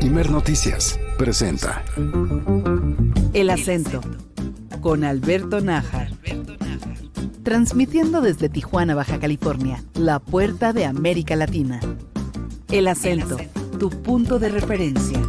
Imer Noticias presenta El Acento, con Alberto Nájar. Transmitiendo desde Tijuana, Baja California, la puerta de América Latina. El Acento, tu punto de referencia.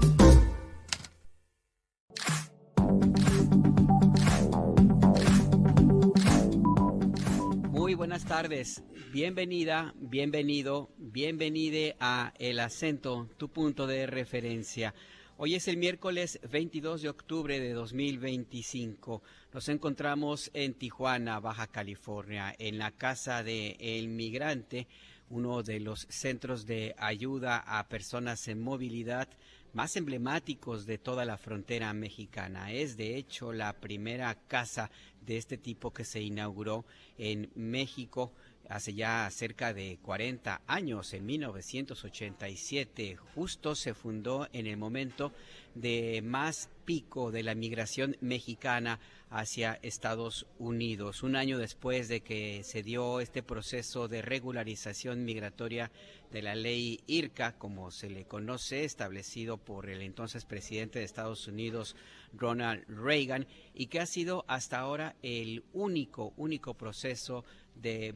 Muy buenas tardes, bienvenida, bienvenido, bienvenide a El Acento, tu punto de referencia. Hoy es el miércoles 22 de octubre de 2025. Nos encontramos en Tijuana, Baja California, en la Casa del Migrante, uno de los centros de ayuda a personas en movilidad más emblemáticos de toda la frontera mexicana. Es de hecho la primera casa de este tipo que se inauguró en México hace ya cerca de 40 años, en 1987. Justo se fundó en el momento de más pico de la migración mexicana hacia Estados Unidos, un año después de que se dio este proceso de regularización migratoria de la ley IRCA, como se le conoce, establecido por el entonces presidente de Estados Unidos, Ronald Reagan, y que ha sido hasta ahora el único proceso de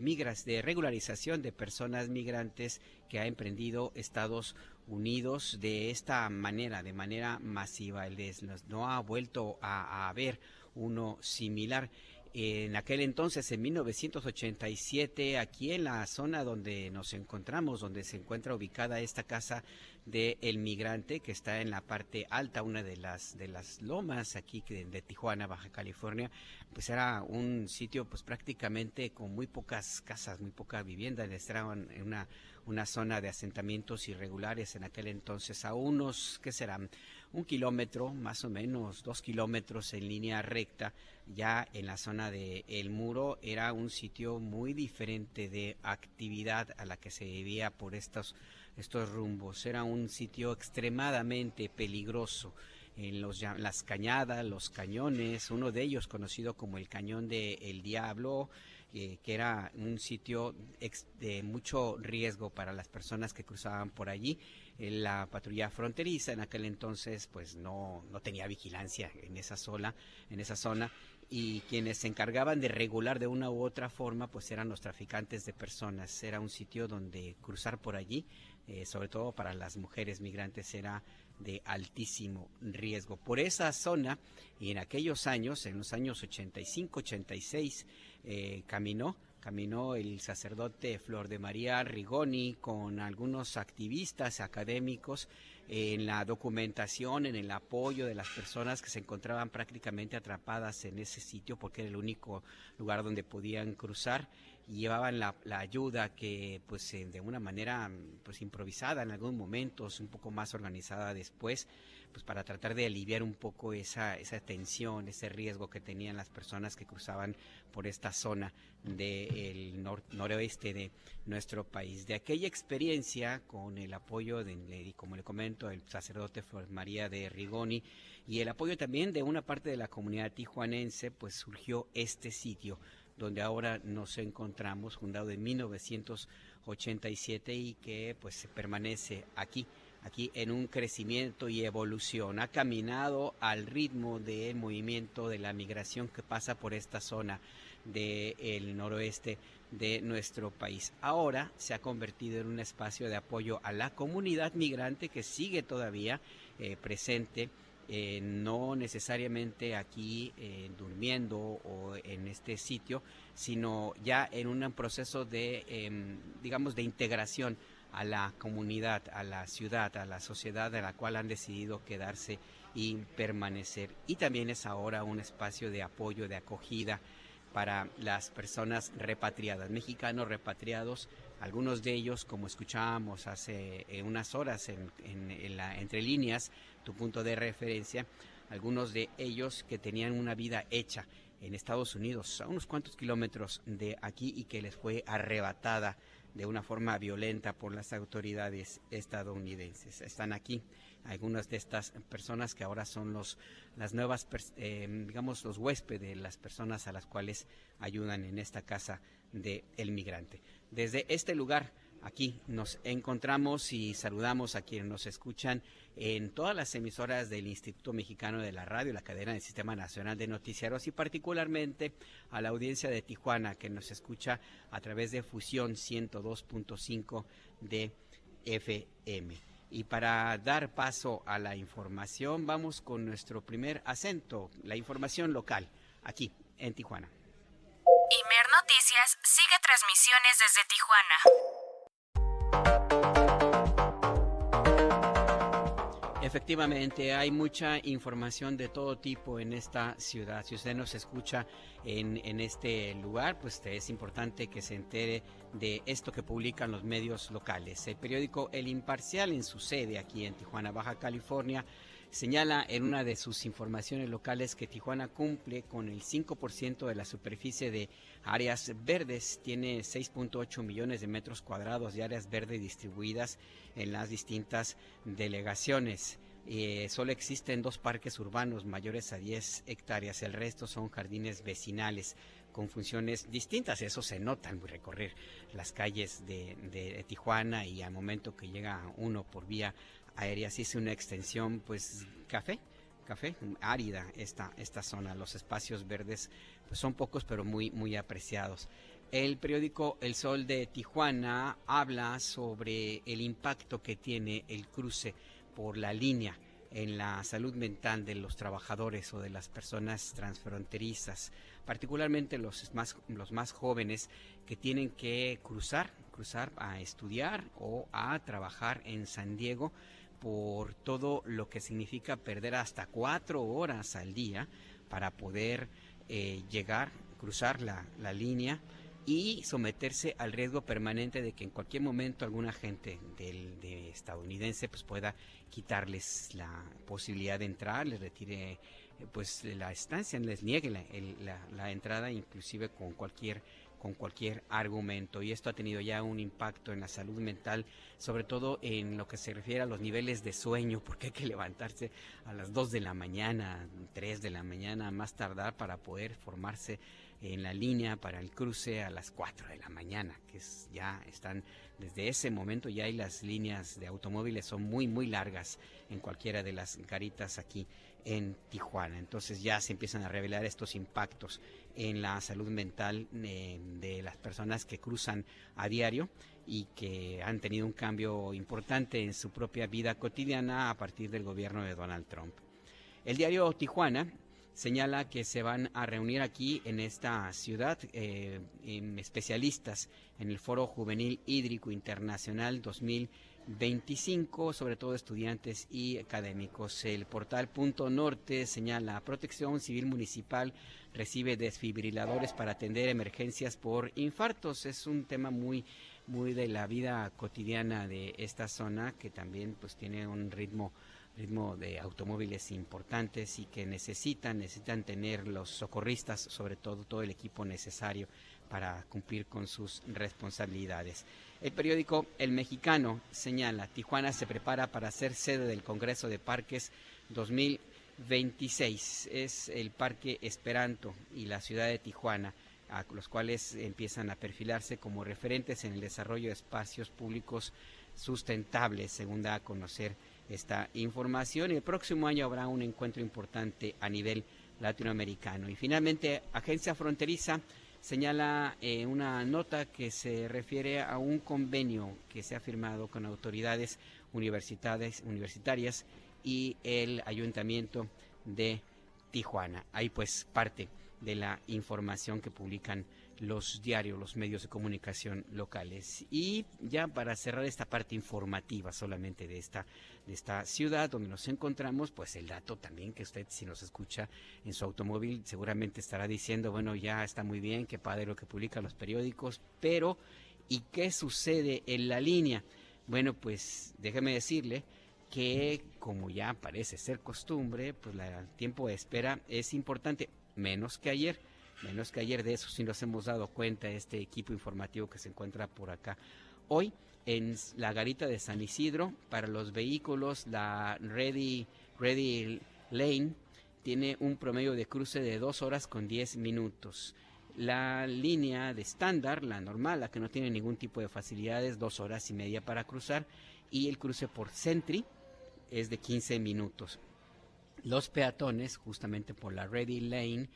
regularización de personas migrantes que ha emprendido Estados Unidos de esta manera, de manera masiva. No ha vuelto a haber uno similar. En aquel entonces, en 1987, aquí en la zona donde nos encontramos, donde se encuentra ubicada esta casa del migrante, que está en la parte alta, una de las lomas aquí de Tijuana, Baja California, pues era un sitio pues prácticamente con muy pocas casas, muy pocas viviendas. Estaban en una zona de asentamientos irregulares en aquel entonces, a unos, ¿qué serán? 1 kilómetro, más o menos 2 kilómetros en línea recta. Ya en la zona de El Muro era un sitio muy diferente de actividad a la que se vivía por estos rumbos. Era un sitio extremadamente peligroso. En las cañadas, los cañones, uno de ellos conocido como el Cañón del Diablo, que era un sitio de mucho riesgo para las personas que cruzaban por allí. La patrulla fronteriza en aquel entonces pues no tenía vigilancia en esa zona, y quienes se encargaban de regular de una u otra forma pues eran los traficantes de personas. Era un sitio donde cruzar por allí, sobre todo para las mujeres migrantes, era de altísimo riesgo. Por esa zona, y en aquellos años, en los años 85, 86, caminó el sacerdote Flor de María Rigoni con algunos activistas académicos en la documentación, en el apoyo de las personas que se encontraban prácticamente atrapadas en ese sitio, porque era el único lugar donde podían cruzar, y llevaban la ayuda que pues de una manera pues improvisada en algún momento, un poco más organizada después, pues para tratar de aliviar un poco esa tensión, ese riesgo que tenían las personas que cruzaban por esta zona del noroeste de nuestro país. De aquella experiencia, con el apoyo como le comento, el sacerdote Flor María de Rigoni, y el apoyo también de una parte de la comunidad tijuanense, pues surgió este sitio donde ahora nos encontramos, fundado en 1987, y que pues permanece aquí en un crecimiento y evolución. Ha caminado al ritmo del movimiento de la migración que pasa por esta zona del noroeste de nuestro país. Ahora se ha convertido en un espacio de apoyo a la comunidad migrante que sigue todavía presente, no necesariamente aquí durmiendo o en este sitio, sino ya en un proceso de, de integración a la comunidad, a la ciudad, a la sociedad a la cual han decidido quedarse y permanecer. Y también es ahora un espacio de apoyo, de acogida para las personas repatriadas, mexicanos repatriados, algunos de ellos, como escuchábamos hace unas horas entre líneas, tu punto de referencia, algunos de ellos que tenían una vida hecha en Estados Unidos, a unos cuantos kilómetros de aquí, y que les fue arrebatada de una forma violenta por las autoridades estadounidenses. Están aquí algunas de estas personas que ahora son las nuevas, los huéspedes, las personas a las cuales ayudan en esta casa del migrante. Desde este lugar Aquí nos encontramos y saludamos a quienes nos escuchan en todas las emisoras del Instituto Mexicano de la Radio, la cadena del Sistema Nacional de Noticiarios, y particularmente a la audiencia de Tijuana, que nos escucha a través de Fusión 102.5 de FM. Y para dar paso a la información, vamos con nuestro primer acento, la información local, aquí en Tijuana. Imer Noticias sigue transmisiones desde Tijuana. Efectivamente, hay mucha información de todo tipo en esta ciudad. Si usted nos escucha en este lugar, pues es importante que se entere de esto que publican los medios locales. El periódico El Imparcial, en su sede aquí en Tijuana, Baja California, señala en una de sus informaciones locales que Tijuana cumple con el 5% de la superficie de áreas verdes, tiene 6.8 millones de metros cuadrados de áreas verdes distribuidas en las distintas delegaciones. Solo existen 2 parques urbanos mayores a 10 hectáreas, el resto son jardines vecinales con funciones distintas. Eso se nota al recorrer las calles de Tijuana, y al momento que llega uno por vía aérea, se hizo una extensión, pues café, árida esta zona. Los espacios verdes pues son pocos, pero muy apreciados. El periódico El Sol de Tijuana habla sobre el impacto que tiene el cruce por la línea en la salud mental de los trabajadores o de las personas transfronterizas, particularmente los más jóvenes que tienen que cruzar a estudiar o a trabajar en San Diego, por todo lo que significa perder hasta 4 horas al día para poder cruzar la línea y someterse al riesgo permanente de que en cualquier momento algún agente de estadounidense pues pueda quitarles la posibilidad de entrar, les retire pues la estancia, les niegue la entrada, inclusive con cualquier argumento. Y esto ha tenido ya un impacto en la salud mental, sobre todo en lo que se refiere a los niveles de sueño, porque hay que levantarse a las 2 de la mañana, 3 de la mañana, más tardar, para poder formarse en la línea para el cruce a las 4 de la mañana, que ya están desde ese momento, ya hay las líneas de automóviles son muy largas en cualquiera de las garitas aquí en Tijuana. Entonces ya se empiezan a revelar estos impactos en la salud mental de las personas que cruzan a diario y que han tenido un cambio importante en su propia vida cotidiana a partir del gobierno de Donald Trump. El diario Tijuana señala que se van a reunir aquí en esta ciudad especialistas en el Foro Juvenil Hídrico Internacional 2025, sobre todo estudiantes y académicos. El portal Punto Norte señala: Protección Civil Municipal recibe desfibriladores para atender emergencias por infartos. Es un tema muy de la vida cotidiana de esta zona, que también pues tiene un ritmo de automóviles importantes y que necesitan tener los socorristas, sobre todo el equipo necesario para cumplir con sus responsabilidades. El periódico El Mexicano señala: Tijuana se prepara para ser sede del Congreso de Parques 2026. Es el Parque Esperanto y la ciudad de Tijuana, a los cuales empiezan a perfilarse como referentes en el desarrollo de espacios públicos sustentables, según da a conocer esta información. Y el próximo año habrá un encuentro importante a nivel latinoamericano. Y finalmente, Agencia Fronteriza señala una nota que se refiere a un convenio que se ha firmado con autoridades universitarias y el Ayuntamiento de Tijuana. Ahí pues parte de la información que publican los diarios, los medios de comunicación locales. Y ya para cerrar esta parte informativa solamente de esta ciudad donde nos encontramos, pues el dato también que usted, si nos escucha en su automóvil, seguramente estará diciendo: bueno, ya está muy bien, qué padre lo que publican los periódicos, pero ¿y qué sucede en la línea? Bueno, pues déjeme decirle que, como ya parece ser costumbre, pues el tiempo de espera es importante, menos que ayer, de eso sí nos hemos dado cuenta, este equipo informativo que se encuentra por acá. Hoy, en la garita de San Isidro, para los vehículos, la Ready Lane tiene un promedio de cruce de 2 horas con 10 minutos. La línea de estándar, la normal, la que no tiene ningún tipo de facilidades, 2 horas y media para cruzar, y el cruce por Sentry es de 15 minutos. Los peatones, justamente por la Ready Lane,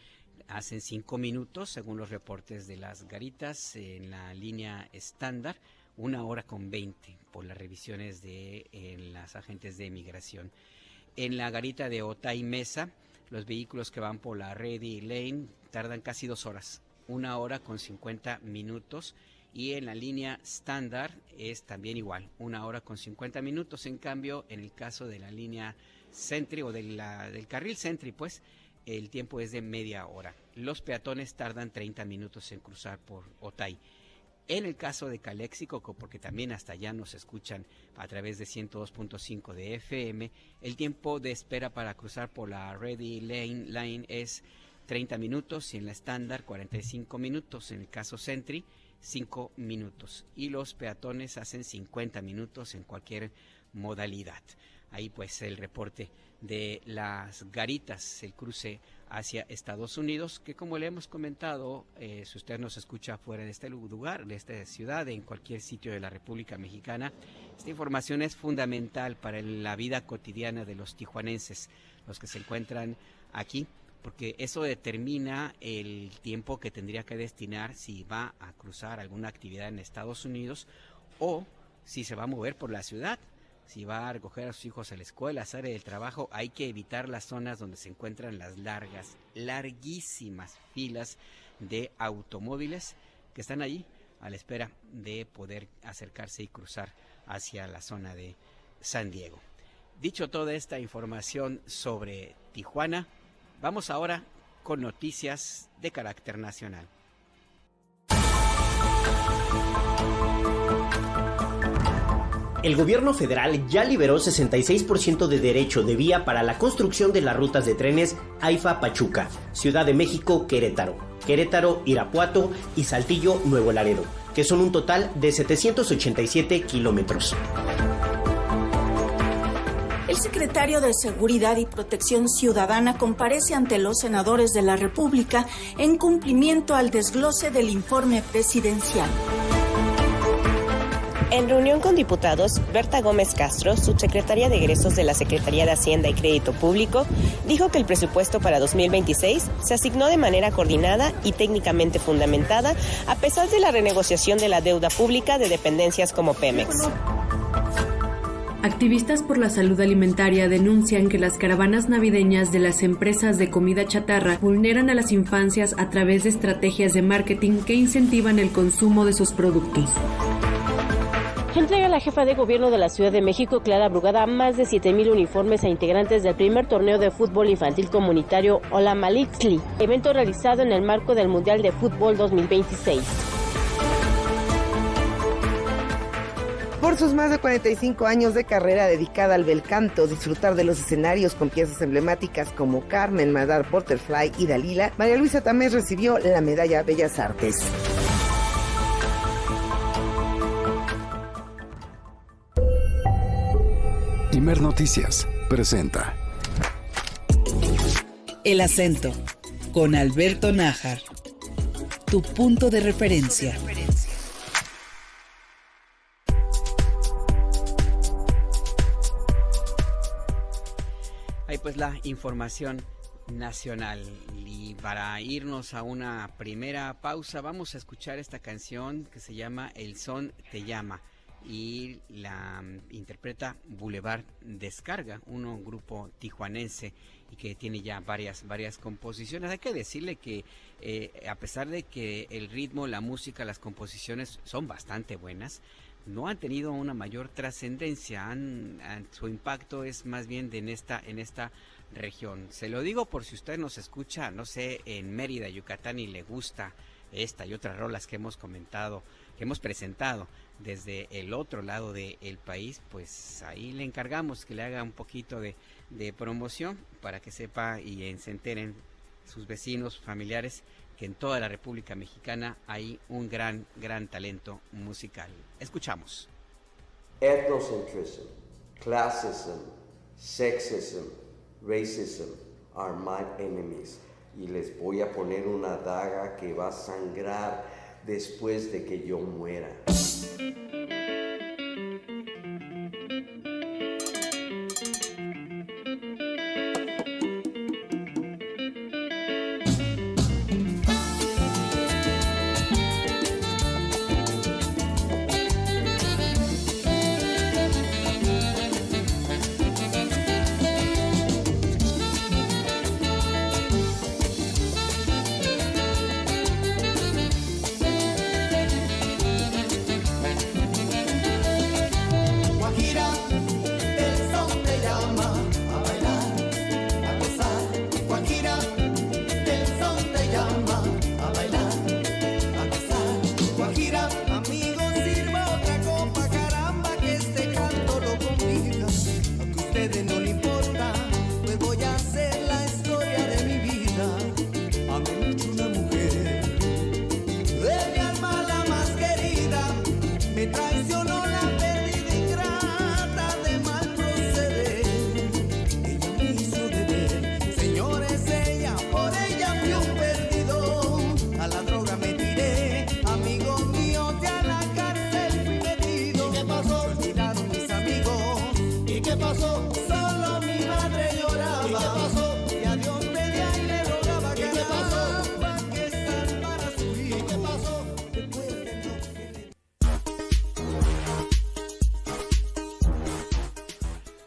hacen 5 minutos, según los reportes de las garitas. En la línea estándar, 1 hora con 20 por las revisiones de las agentes de migración. En la garita de Otay Mesa, los vehículos que van por la Ready Lane tardan casi 2 horas, 1 hora con 50 minutos. Y en la línea estándar es también igual, 1 hora con 50 minutos. En cambio, en el caso de la línea Sentry o del carril Sentry, pues el tiempo es de media hora. Los peatones tardan 30 minutos en cruzar por Otay. En el caso de Calexico, porque también hasta allá nos escuchan a través de 102.5 de FM, el tiempo de espera para cruzar por la Ready Lane es 30 minutos y en la estándar 45 minutos. En el caso Sentry, 5 minutos. Y los peatones hacen 50 minutos en cualquier modalidad. Ahí pues el reporte de las garitas, el cruce hacia Estados Unidos, que como le hemos comentado, si usted nos escucha fuera de este lugar, de esta ciudad, en cualquier sitio de la República Mexicana, esta información es fundamental para la vida cotidiana de los tijuanenses, los que se encuentran aquí, porque eso determina el tiempo que tendría que destinar si va a cruzar alguna actividad en Estados Unidos o si se va a mover por la ciudad. Si va a recoger a sus hijos a la escuela, a hacer el trabajo, hay que evitar las zonas donde se encuentran las larguísimas filas de automóviles que están allí a la espera de poder acercarse y cruzar hacia la zona de San Diego. Dicho toda esta información sobre Tijuana, vamos ahora con noticias de carácter nacional. El gobierno federal ya liberó 66% de derecho de vía para la construcción de las rutas de trenes AIFA-Pachuca, Ciudad de México-Querétaro, Querétaro-Irapuato y Saltillo-Nuevo Laredo, que son un total de 787 kilómetros. El secretario de Seguridad y Protección Ciudadana comparece ante los senadores de la República en cumplimiento al desglose del informe presidencial. En reunión con diputados, Berta Gómez Castro, subsecretaria de Egresos de la Secretaría de Hacienda y Crédito Público, dijo que el presupuesto para 2026 se asignó de manera coordinada y técnicamente fundamentada, a pesar de la renegociación de la deuda pública de dependencias como Pemex. Activistas por la salud alimentaria denuncian que las caravanas navideñas de las empresas de comida chatarra vulneran a las infancias a través de estrategias de marketing que incentivan el consumo de sus productos. Entrega la jefa de gobierno de la Ciudad de México, Clara Brugada, más de 7,000 uniformes a integrantes del primer torneo de fútbol infantil comunitario Olamalixli, evento realizado en el marco del Mundial de Fútbol 2026. Por sus más de 45 años de carrera dedicada al bel canto, disfrutar de los escenarios con piezas emblemáticas como Carmen, Madar, Butterfly y Dalila, María Luisa Tamés recibió la medalla Bellas Artes. Imer Noticias presenta El acento con Alberto Nájar, tu punto de referencia. Ahí pues la información nacional, y para irnos a una primera pausa vamos a escuchar esta canción que se llama El Son Te Llama y la interpreta Boulevard Descarga, un grupo tijuanense y que tiene ya varias composiciones. Hay que decirle que a pesar de que el ritmo, la música, las composiciones son bastante buenas, no han tenido una mayor trascendencia, su impacto es más bien en esta región. Se lo digo por si usted nos escucha, no sé, en Mérida, Yucatán, y le gusta esta y otras rolas que hemos comentado, que hemos presentado desde el otro lado del país, pues ahí le encargamos que le haga un poquito de promoción para que sepa y se enteren sus vecinos, familiares, que en toda la República Mexicana hay un gran talento musical. Escuchamos. Ethnocentrism, classism, sexism, racism are my enemies. y les voy a poner una daga que va a sangrar después de que yo muera.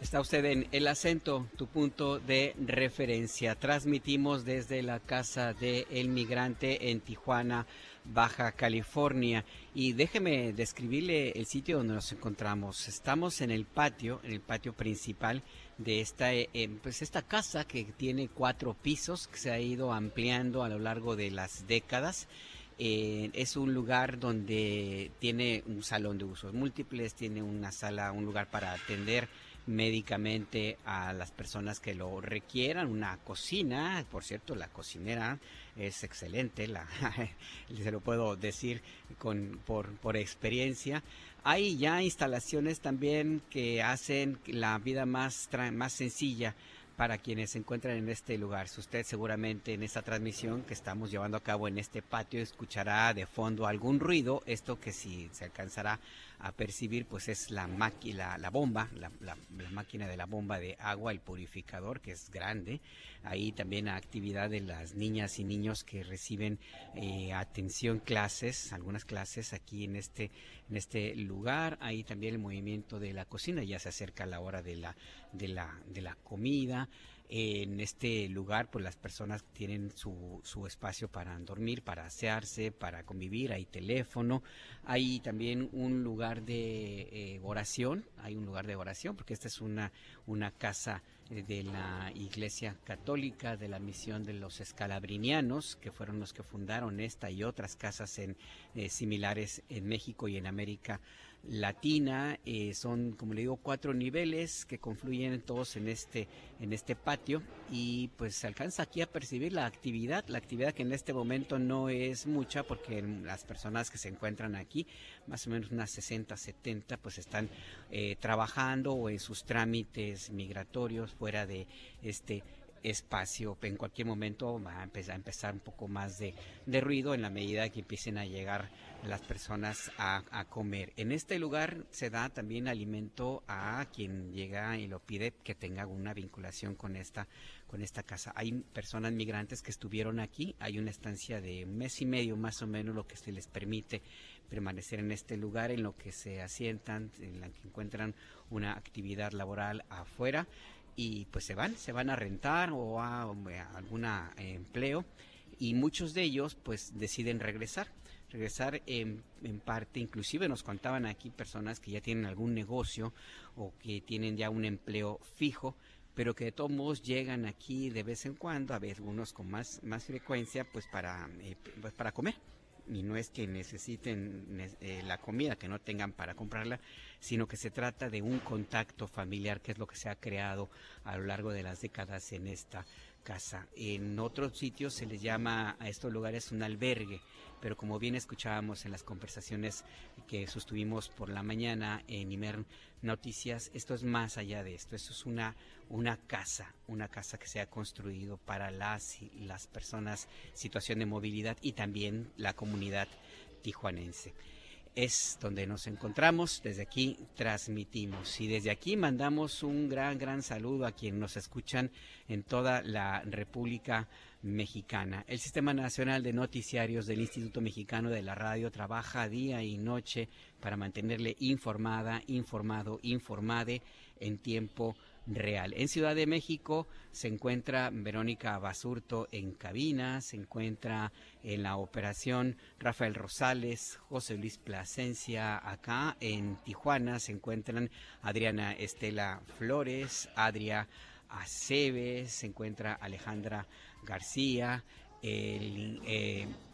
Está usted en El Acento, tu punto de referencia. Transmitimos desde la Casa del Migrante en Tijuana, Baja California. Y déjeme describirle el sitio donde nos encontramos. Estamos en el patio principal de esta casa que tiene 4 pisos, que se ha ido ampliando a lo largo de las décadas. Es un lugar donde tiene un salón de usos múltiples, tiene una sala, un lugar para atender médicamente a las personas que lo requieran, una cocina, por cierto, la cocinera es excelente, se lo puedo decir por experiencia. Hay ya instalaciones también que hacen la vida más sencilla para quienes se encuentran en este lugar. Usted seguramente en esta transmisión que estamos llevando a cabo en este patio escuchará de fondo algún ruido. Esto que si se alcanzará a percibir pues es la máquina, la máquina de la bomba de agua, el purificador, que es grande. Ahí también la actividad de las niñas y niños que reciben algunas clases aquí en este lugar. Ahí también el movimiento de la cocina, ya se acerca la hora de la comida. En este lugar pues las personas tienen su espacio para dormir, para asearse, para convivir. Hay teléfono, hay también un lugar de oración, porque esta es una casa de la Iglesia Católica de la Misión de los Escalabrinianos, que fueron los que fundaron esta y otras casas similares en México y en América Latina. Son, como le digo, 4 niveles que confluyen todos en este patio, y pues se alcanza aquí a percibir la actividad que en este momento no es mucha, porque las personas que se encuentran aquí, más o menos unas 60, 70, pues están trabajando o en sus trámites migratorios fuera de este espacio. En cualquier momento va a empezar un poco más de ruido en la medida que empiecen a llegar las personas a comer. En este lugar se da también alimento a quien llega y lo pide, que tenga una vinculación con esta casa. Hay personas migrantes que estuvieron aquí, hay una estancia de 1 mes y medio más o menos, lo que se les permite permanecer en este lugar, en lo que se asientan, en la que encuentran una actividad laboral afuera, y pues se van a rentar o a algún empleo, y muchos de ellos pues deciden regresar en parte. Inclusive nos contaban aquí personas que ya tienen algún negocio o que tienen ya un empleo fijo, pero que de todos modos llegan aquí de vez en cuando, a veces algunos con más frecuencia, pues para comer. Y no es que necesiten la comida, que no tengan para comprarla, sino que se trata de un contacto familiar, que es lo que se ha creado a lo largo de las décadas en esta casa. En otros sitios se les llama a estos lugares un albergue, pero como bien escuchábamos en las conversaciones que sostuvimos por la mañana en Imer Noticias, esto es más allá de esto. Esto es una casa que se ha construido para las personas en situación de movilidad y también la comunidad tijuanense. Es donde nos encontramos, desde aquí transmitimos y desde aquí mandamos un gran saludo a quienes nos escuchan en toda la República Mexicana. El Sistema Nacional de Noticiarios del Instituto Mexicano de la Radio trabaja día y noche para mantenerle informada, informado, informade en tiempo real. En Ciudad de México se encuentra Verónica Basurto en cabina, se encuentra en la operación Rafael Rosales, José Luis Plasencia. Acá en Tijuana se encuentran Adriana Estela Flores, Adria Aceves, se encuentra Alejandra García, el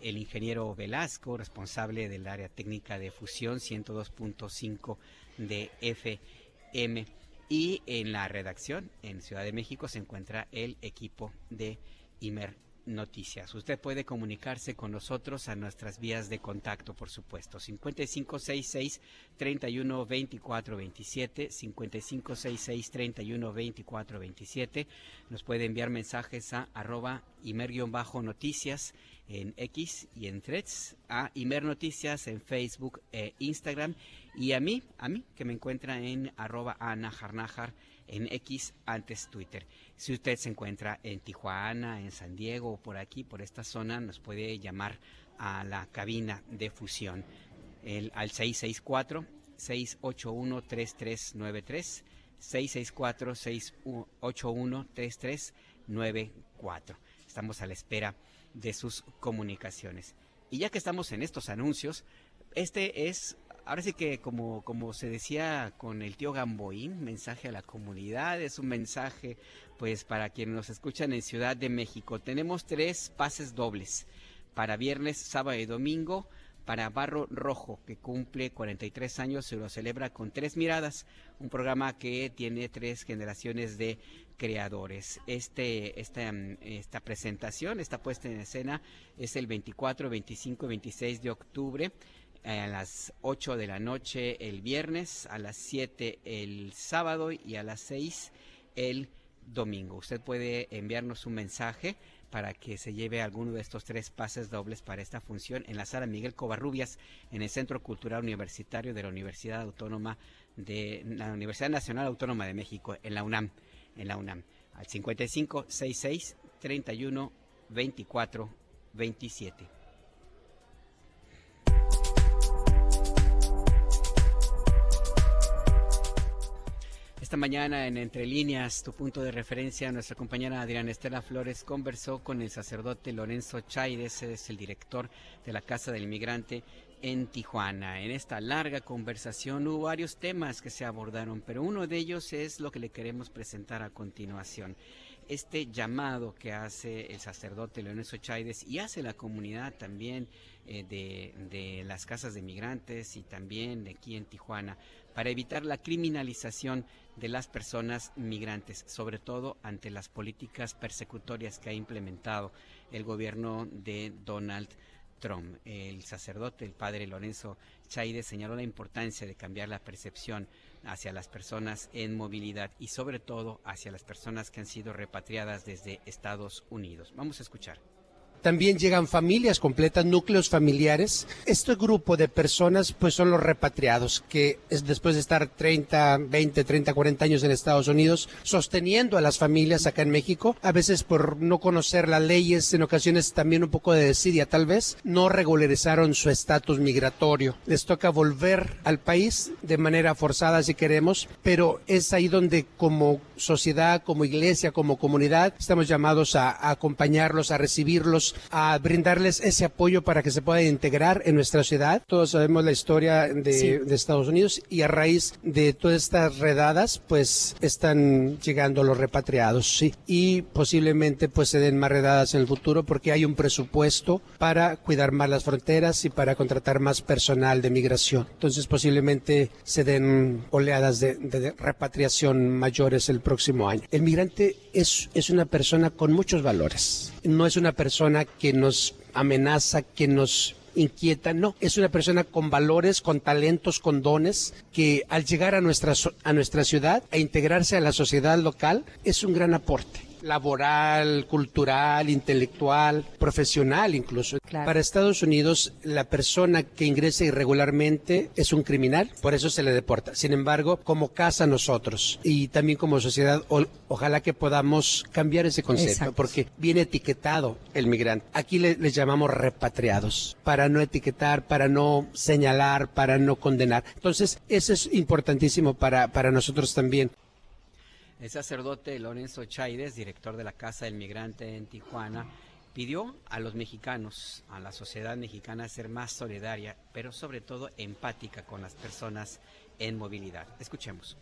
ingeniero Velasco, responsable del área técnica de fusión 102.5 de FM. Y en la redacción en Ciudad de México se encuentra el equipo de Imer Noticias. Usted puede comunicarse con nosotros a nuestras vías de contacto, por supuesto. 5566-312427, 5566-312427. Nos puede enviar mensajes a @Imer_noticias en X y en Threads, a Imer Noticias en Facebook e Instagram, y a mí que me encuentra en @anajarnajar en X, antes Twitter. Si usted se encuentra en Tijuana, en San Diego o por aquí, por esta zona, nos puede llamar a la cabina de fusión al 664-681-3393, 664-681-3394. Estamos a la espera de sus comunicaciones. Y ya que estamos en estos anuncios, este es, ahora sí que como se decía con el tío Gamboín, mensaje a la comunidad, es un mensaje pues para quienes nos escuchan en Ciudad de México. Tenemos 3 pases dobles para viernes, sábado y domingo para Barro Rojo, que cumple 43 años, se lo celebra con 3 miradas, un programa que tiene 3 generaciones de creadores. Esta presentación, esta puesta en escena es el 24, 25 y 26 de octubre, a las 8 de la noche el viernes, a las 7 el sábado y a las 6 el domingo. Usted puede enviarnos un mensaje para que se lleve alguno de estos 3 pases dobles para esta función en la sala Miguel Covarrubias, en el Centro Cultural Universitario de la Universidad Nacional Autónoma de México, en la UNAM, al 5566-312427. Esta mañana en Entre Líneas, tu punto de referencia, nuestra compañera Adriana Estela Flores conversó con el sacerdote Lorenzo Chaides, es el director de la Casa del Inmigrante en Tijuana. En esta larga conversación hubo varios temas que se abordaron, pero uno de ellos es lo que le queremos presentar a continuación. Este llamado que hace el sacerdote Lorenzo Chaides y hace la comunidad también de las casas de migrantes y también de aquí en Tijuana, para evitar la criminalización de las personas migrantes, sobre todo ante las políticas persecutorias que ha implementado el gobierno de Donald Trump. El sacerdote, el padre Lorenzo Chaides, señaló la importancia de cambiar la percepción hacia las personas en movilidad y sobre todo hacia las personas que han sido repatriadas desde Estados Unidos. Vamos a escuchar. También llegan familias completas, núcleos familiares. Este grupo de personas pues son los repatriados, que después de estar 20, 30, 40 años en Estados Unidos, sosteniendo a las familias acá en México, a veces por no conocer las leyes, en ocasiones también un poco de desidia tal vez, no regularizaron su estatus migratorio. Les toca volver al país de manera forzada si queremos, pero es ahí donde como sociedad, como iglesia, como comunidad, estamos llamados a acompañarlos, a recibirlos, a brindarles ese apoyo para que se puedan integrar en nuestra ciudad. Todos sabemos la historia de Estados Unidos y a raíz de todas estas redadas pues están llegando los repatriados, sí, y posiblemente pues se den más redadas en el futuro porque hay un presupuesto para cuidar más las fronteras y para contratar más personal de migración. Entonces posiblemente se den oleadas de repatriación mayores el próximo año. El migrante es una persona con muchos valores. No es una persona que nos amenaza, que nos inquieta, no, es una persona con valores, con talentos, con dones, que al llegar a nuestra ciudad, a integrarse a la sociedad local, es un gran aporte laboral, cultural, intelectual, profesional incluso. Claro. Para Estados Unidos, la persona que ingresa irregularmente es un criminal, por eso se le deporta. Sin embargo, como casa nosotros y también como sociedad, ojalá que podamos cambiar ese concepto. Exacto. Porque viene etiquetado el migrante. Aquí les llamamos repatriados, para no etiquetar, para no señalar, para no condenar. Entonces, eso es importantísimo para nosotros también. El sacerdote Lorenzo Chaides, director de la Casa del Migrante en Tijuana, pidió a los mexicanos, a la sociedad mexicana, ser más solidaria, pero sobre todo empática con las personas en movilidad. Escuchemos.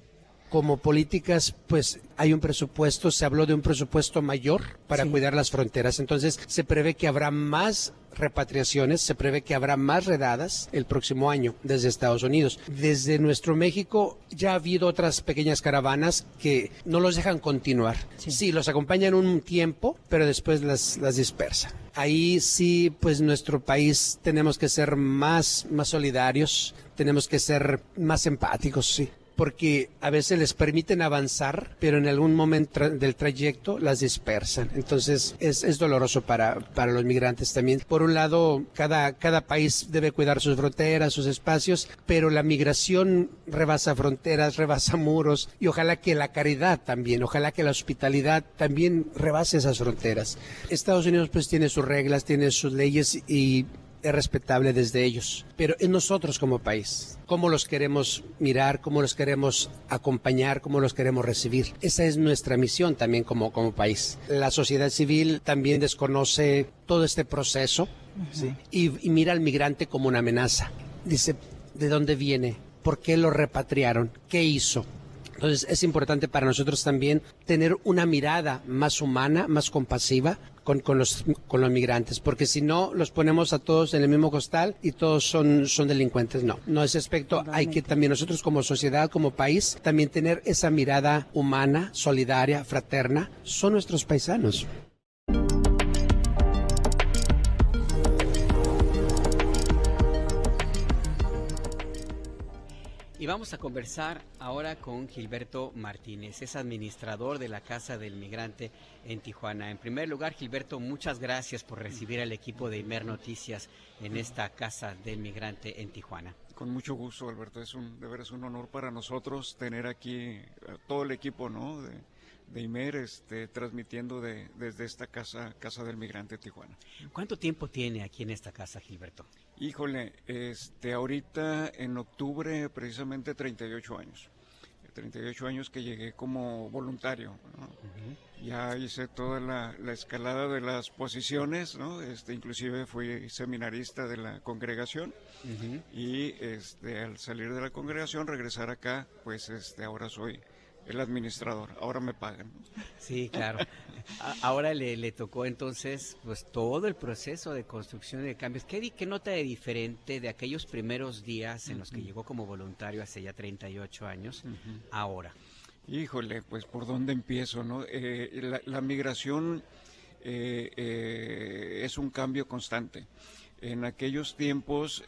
Como políticas, pues hay un presupuesto, se habló de un presupuesto mayor para cuidar las fronteras. Entonces se prevé que habrá más repatriaciones, se prevé que habrá más redadas el próximo año desde Estados Unidos. Desde nuestro México ya ha habido otras pequeñas caravanas que no los dejan continuar. Sí, los acompañan un tiempo, pero después las dispersan. Ahí sí, pues nuestro país tenemos que ser más solidarios, tenemos que ser más empáticos, sí. Porque a veces les permiten avanzar, pero en algún momento del trayecto las dispersan. Entonces es doloroso para los migrantes también. Por un lado, cada país debe cuidar sus fronteras, sus espacios, pero la migración rebasa fronteras, rebasa muros, y ojalá que la caridad también, ojalá que la hospitalidad también rebase esas fronteras. Estados Unidos pues tiene sus reglas, tiene sus leyes y es respetable desde ellos, pero en nosotros como país, cómo los queremos mirar, cómo los queremos acompañar, cómo los queremos recibir. Esa es nuestra misión también como país. La sociedad civil también desconoce todo este proceso, ¿sí? y mira al migrante como una amenaza. Dice, ¿de dónde viene? ¿Por qué lo repatriaron? ¿Qué hizo? Entonces es importante para nosotros también tener una mirada más humana, más compasiva con los migrantes, porque si no los ponemos a todos en el mismo costal y todos son delincuentes. No, ese aspecto hay que también nosotros como sociedad, como país, también tener esa mirada humana, solidaria, fraterna. Son nuestros paisanos. Y vamos a conversar ahora con Gilberto Martínez, es administrador de la Casa del Migrante en Tijuana. En primer lugar, Gilberto, muchas gracias por recibir al equipo de Imer Noticias en esta Casa del Migrante en Tijuana. Con mucho gusto, Alberto, de veras un honor para nosotros tener aquí todo el equipo, ¿no?, de Imer, transmitiendo desde esta casa del Migrante Tijuana. ¿Cuánto tiempo tiene aquí en esta casa, Gilberto? Híjole, ahorita en octubre precisamente 38 años. 38 años que llegué como voluntario, ¿no? Ya hice toda la escalada de las posiciones, ¿no? Inclusive fui seminarista de la congregación y al salir de la congregación, regresar acá, pues ahora soy el administrador, ahora me pagan. Sí, claro. Ahora le tocó entonces pues todo el proceso de construcción y de cambios. ¿Qué nota de diferente de aquellos primeros días en los que llegó como voluntario hace ya 38 años ahora? Híjole, pues por dónde empiezo, ¿no? La migración es un cambio constante. En aquellos tiempos,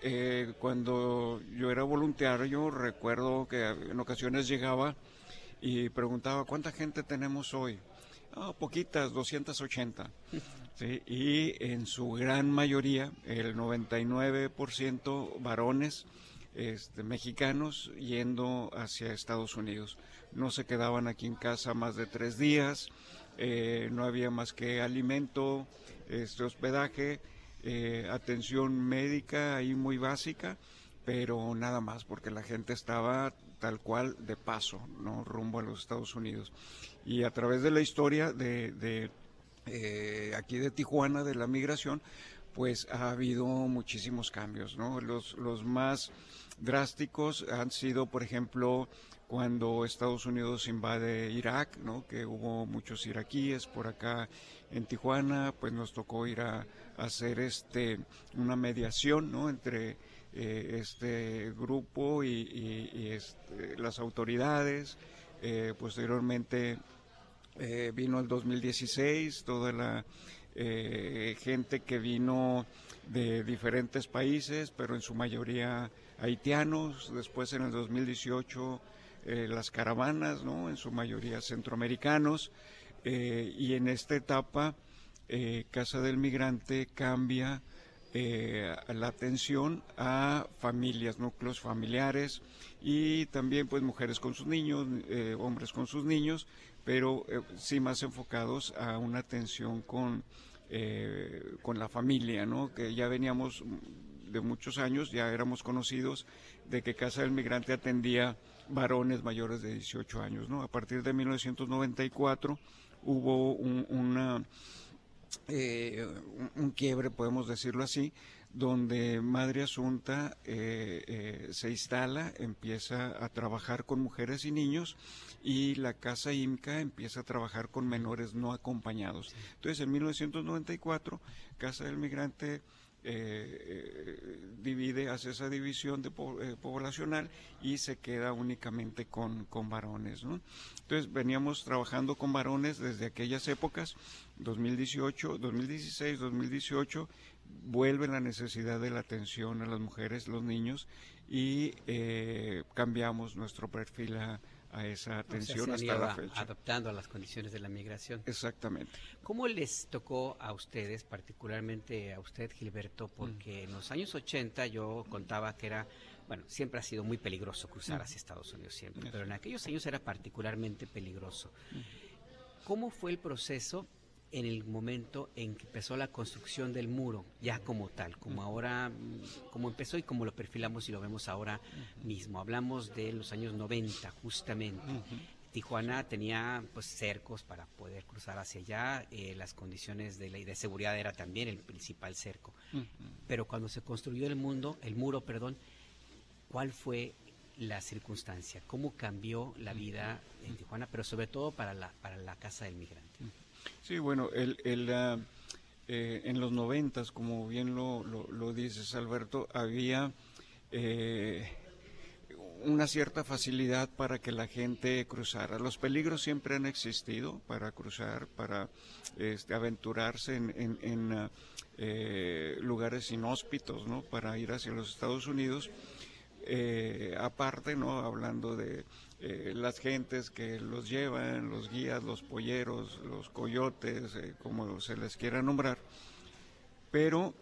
cuando yo era voluntario, recuerdo que en ocasiones llegaba y preguntaba, ¿cuánta gente tenemos hoy? Poquitas, 280. ¿Sí? Y en su gran mayoría, el 99% varones mexicanos yendo hacia Estados Unidos. No se quedaban aquí en casa más de 3 días, no había más que alimento, hospedaje, atención médica ahí muy básica, pero nada más, porque la gente estaba tal cual de paso, ¿no?, rumbo a los Estados Unidos. Y a través de la historia de aquí de Tijuana, de la migración, pues ha habido muchísimos cambios, ¿no? Los más drásticos han sido, por ejemplo, cuando Estados Unidos invade Irak, ¿no?, que hubo muchos iraquíes por acá en Tijuana, pues nos tocó ir a hacer una mediación, ¿no?, entre este grupo y las autoridades, Posteriormente vino el 2016, toda la gente que vino de diferentes países, pero en su mayoría haitianos. Después en el 2018 las caravanas, ¿no? En su mayoría centroamericanos. Y en esta etapa Casa del Migrante cambia la atención a familias, núcleos familiares, y también pues mujeres con sus niños, hombres con sus niños, pero sí más enfocados a una atención con la familia, ¿no? Que ya veníamos de muchos años, ya éramos conocidos de que Casa del Migrante atendía varones mayores de 18 años, ¿no? A partir de 1994 hubo un quiebre, podemos decirlo así, donde Madre Asunta se instala, empieza a trabajar con mujeres y niños, y la Casa IMCA empieza a trabajar con menores no acompañados. Entonces, en 1994, Casa del Migrante hace esa división poblacional y se queda únicamente con varones, ¿no? Entonces veníamos trabajando con varones desde aquellas épocas. 2016, 2018 vuelve la necesidad de la atención a las mujeres, los niños, y cambiamos nuestro perfil a esa atención, hasta la fecha. Adaptando a las condiciones de la migración. Exactamente. ¿Cómo les tocó a ustedes, particularmente a usted, Gilberto? Porque en los años 80 yo contaba que era, bueno, siempre ha sido muy peligroso cruzar hacia Estados Unidos, siempre, pero en aquellos años era particularmente peligroso. ¿Cómo fue el proceso en el momento en que empezó la construcción del muro, ya como tal, como ahora, como empezó y como lo perfilamos y lo vemos ahora mismo? Hablamos de los años 90, justamente. Tijuana tenía pues cercos para poder cruzar hacia allá, las condiciones de seguridad era también el principal cerco. Pero cuando se construyó el muro, ¿cuál fue la circunstancia? ¿Cómo cambió la vida en Tijuana, pero sobre todo para la Casa del Migrante? Sí, bueno, en los 90, como bien lo dices, Alberto, había una cierta facilidad para que la gente cruzara. Los peligros siempre han existido para cruzar, para aventurarse en lugares inhóspitos, ¿no? Para ir hacia los Estados Unidos. Aparte, ¿no? Hablando de las gentes que los llevan, los guías, los polleros, los coyotes, como se les quiera nombrar. Pero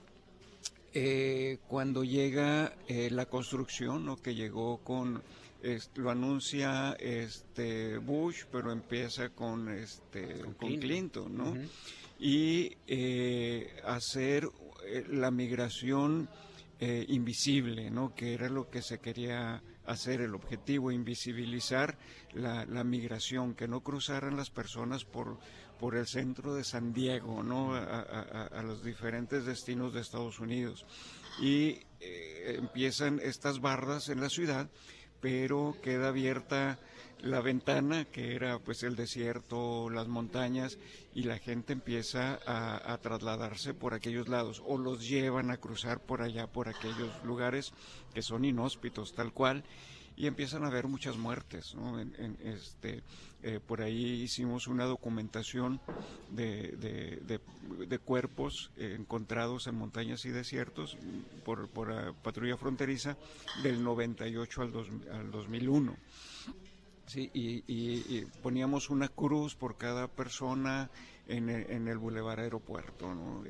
cuando llega la construcción, ¿no? Que llegó con, lo anuncia Bush, pero empieza con Clinton, ¿no? Y hacer la migración invisible, ¿no? Que era lo que se quería hacer, el objetivo, invisibilizar la migración, que no cruzaran las personas por el centro de San Diego, ¿no? A los diferentes destinos de Estados Unidos. Y empiezan estas bardas en la ciudad, pero queda abierta la ventana, que era pues el desierto, las montañas, y la gente empieza a trasladarse por aquellos lados, o los llevan a cruzar por allá, por aquellos lugares que son inhóspitos, tal cual, y empiezan a haber muchas muertes, ¿no? Por ahí hicimos una documentación de cuerpos encontrados en montañas y desiertos por patrulla fronteriza del 98 al 2001. Sí, y poníamos una cruz por cada persona en el Boulevard Aeropuerto, ¿no?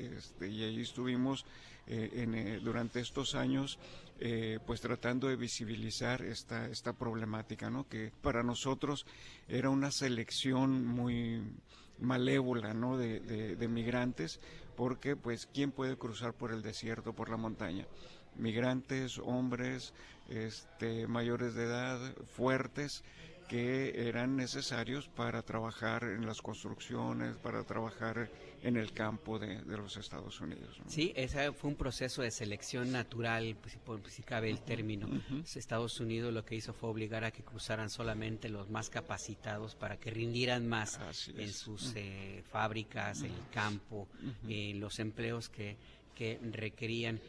Y ahí estuvimos durante estos años pues tratando de visibilizar esta problemática, ¿no? Que para nosotros era una selección muy malévola, ¿no? de migrantes, porque pues ¿quién puede cruzar por el desierto, por la montaña? Migrantes, hombres, mayores de edad, fuertes, que eran necesarios para trabajar en las construcciones, para trabajar en el campo de los Estados Unidos, ¿no? Sí, ese fue un proceso de selección natural, pues, si cabe el término. Estados Unidos lo que hizo fue obligar a que cruzaran solamente los más capacitados para que rindieran más en sus fábricas, en el campo, en los empleos que requerían.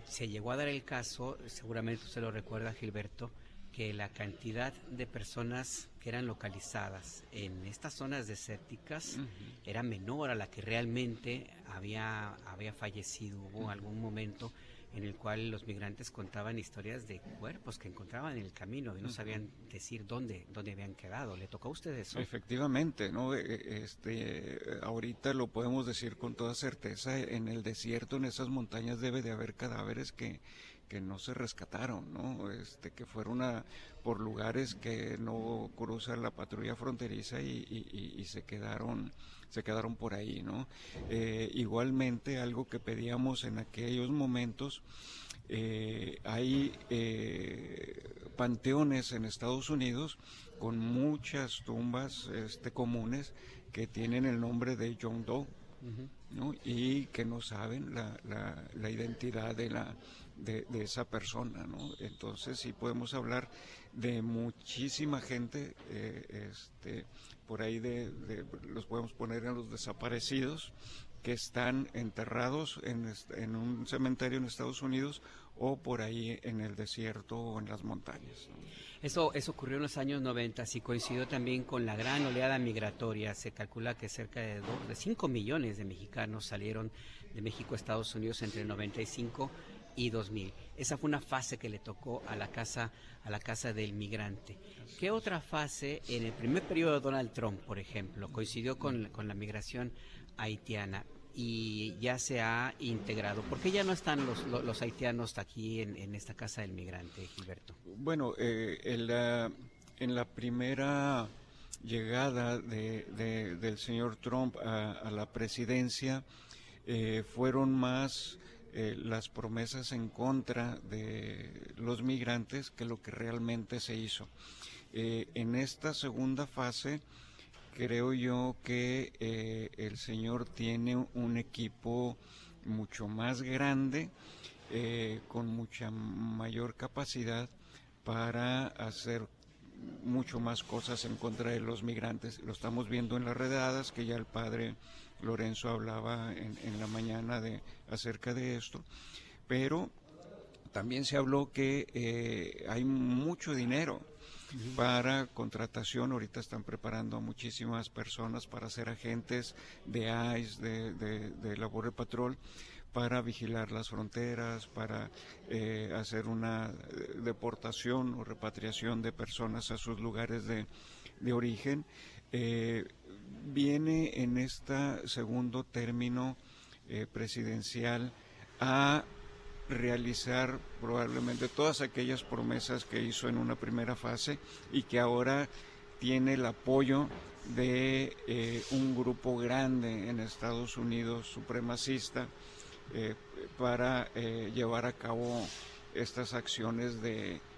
Se llegó a dar el caso, seguramente usted lo recuerda, Gilberto, que la cantidad de personas que eran localizadas en estas zonas desérticas era menor a la que realmente había fallecido. Hubo algún momento en el cual los migrantes contaban historias de cuerpos que encontraban en el camino y no sabían decir dónde habían quedado. ¿Le tocó a usted eso? Efectivamente, ¿no? Ahorita lo podemos decir con toda certeza, en el desierto, en esas montañas debe de haber cadáveres que no se rescataron, ¿no? Que fueron por lugares que no cruzan la patrulla fronteriza y se quedaron por ahí, ¿no? Igualmente, algo que pedíamos en aquellos momentos, hay panteones en Estados Unidos con muchas tumbas comunes que tienen el nombre de John Doe, ¿no? Y que no saben la identidad de esa persona, ¿no? Entonces sí podemos hablar de muchísima gente, por ahí los podemos poner en los desaparecidos, que están enterrados en un cementerio en Estados Unidos o por ahí en el desierto o en las montañas, ¿no? Eso ocurrió en los años 90 y coincidió también con la gran oleada migratoria. Se calcula que cerca de 5 millones de mexicanos salieron de México a Estados Unidos entre el 95 y 2000. Esa fue una fase que le tocó a la casa del migrante. ¿Qué otra fase en el primer periodo de Donald Trump, por ejemplo, coincidió con la migración haitiana y ya se ha integrado? ¿Por qué ya no están los haitianos aquí en esta casa del migrante, Gilberto? Bueno, en la primera llegada del señor Trump a la presidencia, fueron más las promesas en contra de los migrantes que lo que realmente se hizo. En esta segunda fase, creo yo que el señor tiene un equipo mucho más grande, con mucha mayor capacidad para hacer mucho más cosas en contra de los migrantes. Lo estamos viendo en las redadas, que ya el padre Lorenzo hablaba en la mañana acerca de esto, pero también se habló que hay mucho dinero para contratación. Ahorita están preparando a muchísimas personas para ser agentes de ICE, de la Border Patrol, para vigilar las fronteras, para hacer una deportación o repatriación de personas a sus lugares de origen. Viene en este segundo término presidencial a realizar probablemente todas aquellas promesas que hizo en una primera fase y que ahora tiene el apoyo de un grupo grande en Estados Unidos supremacista para llevar a cabo estas acciones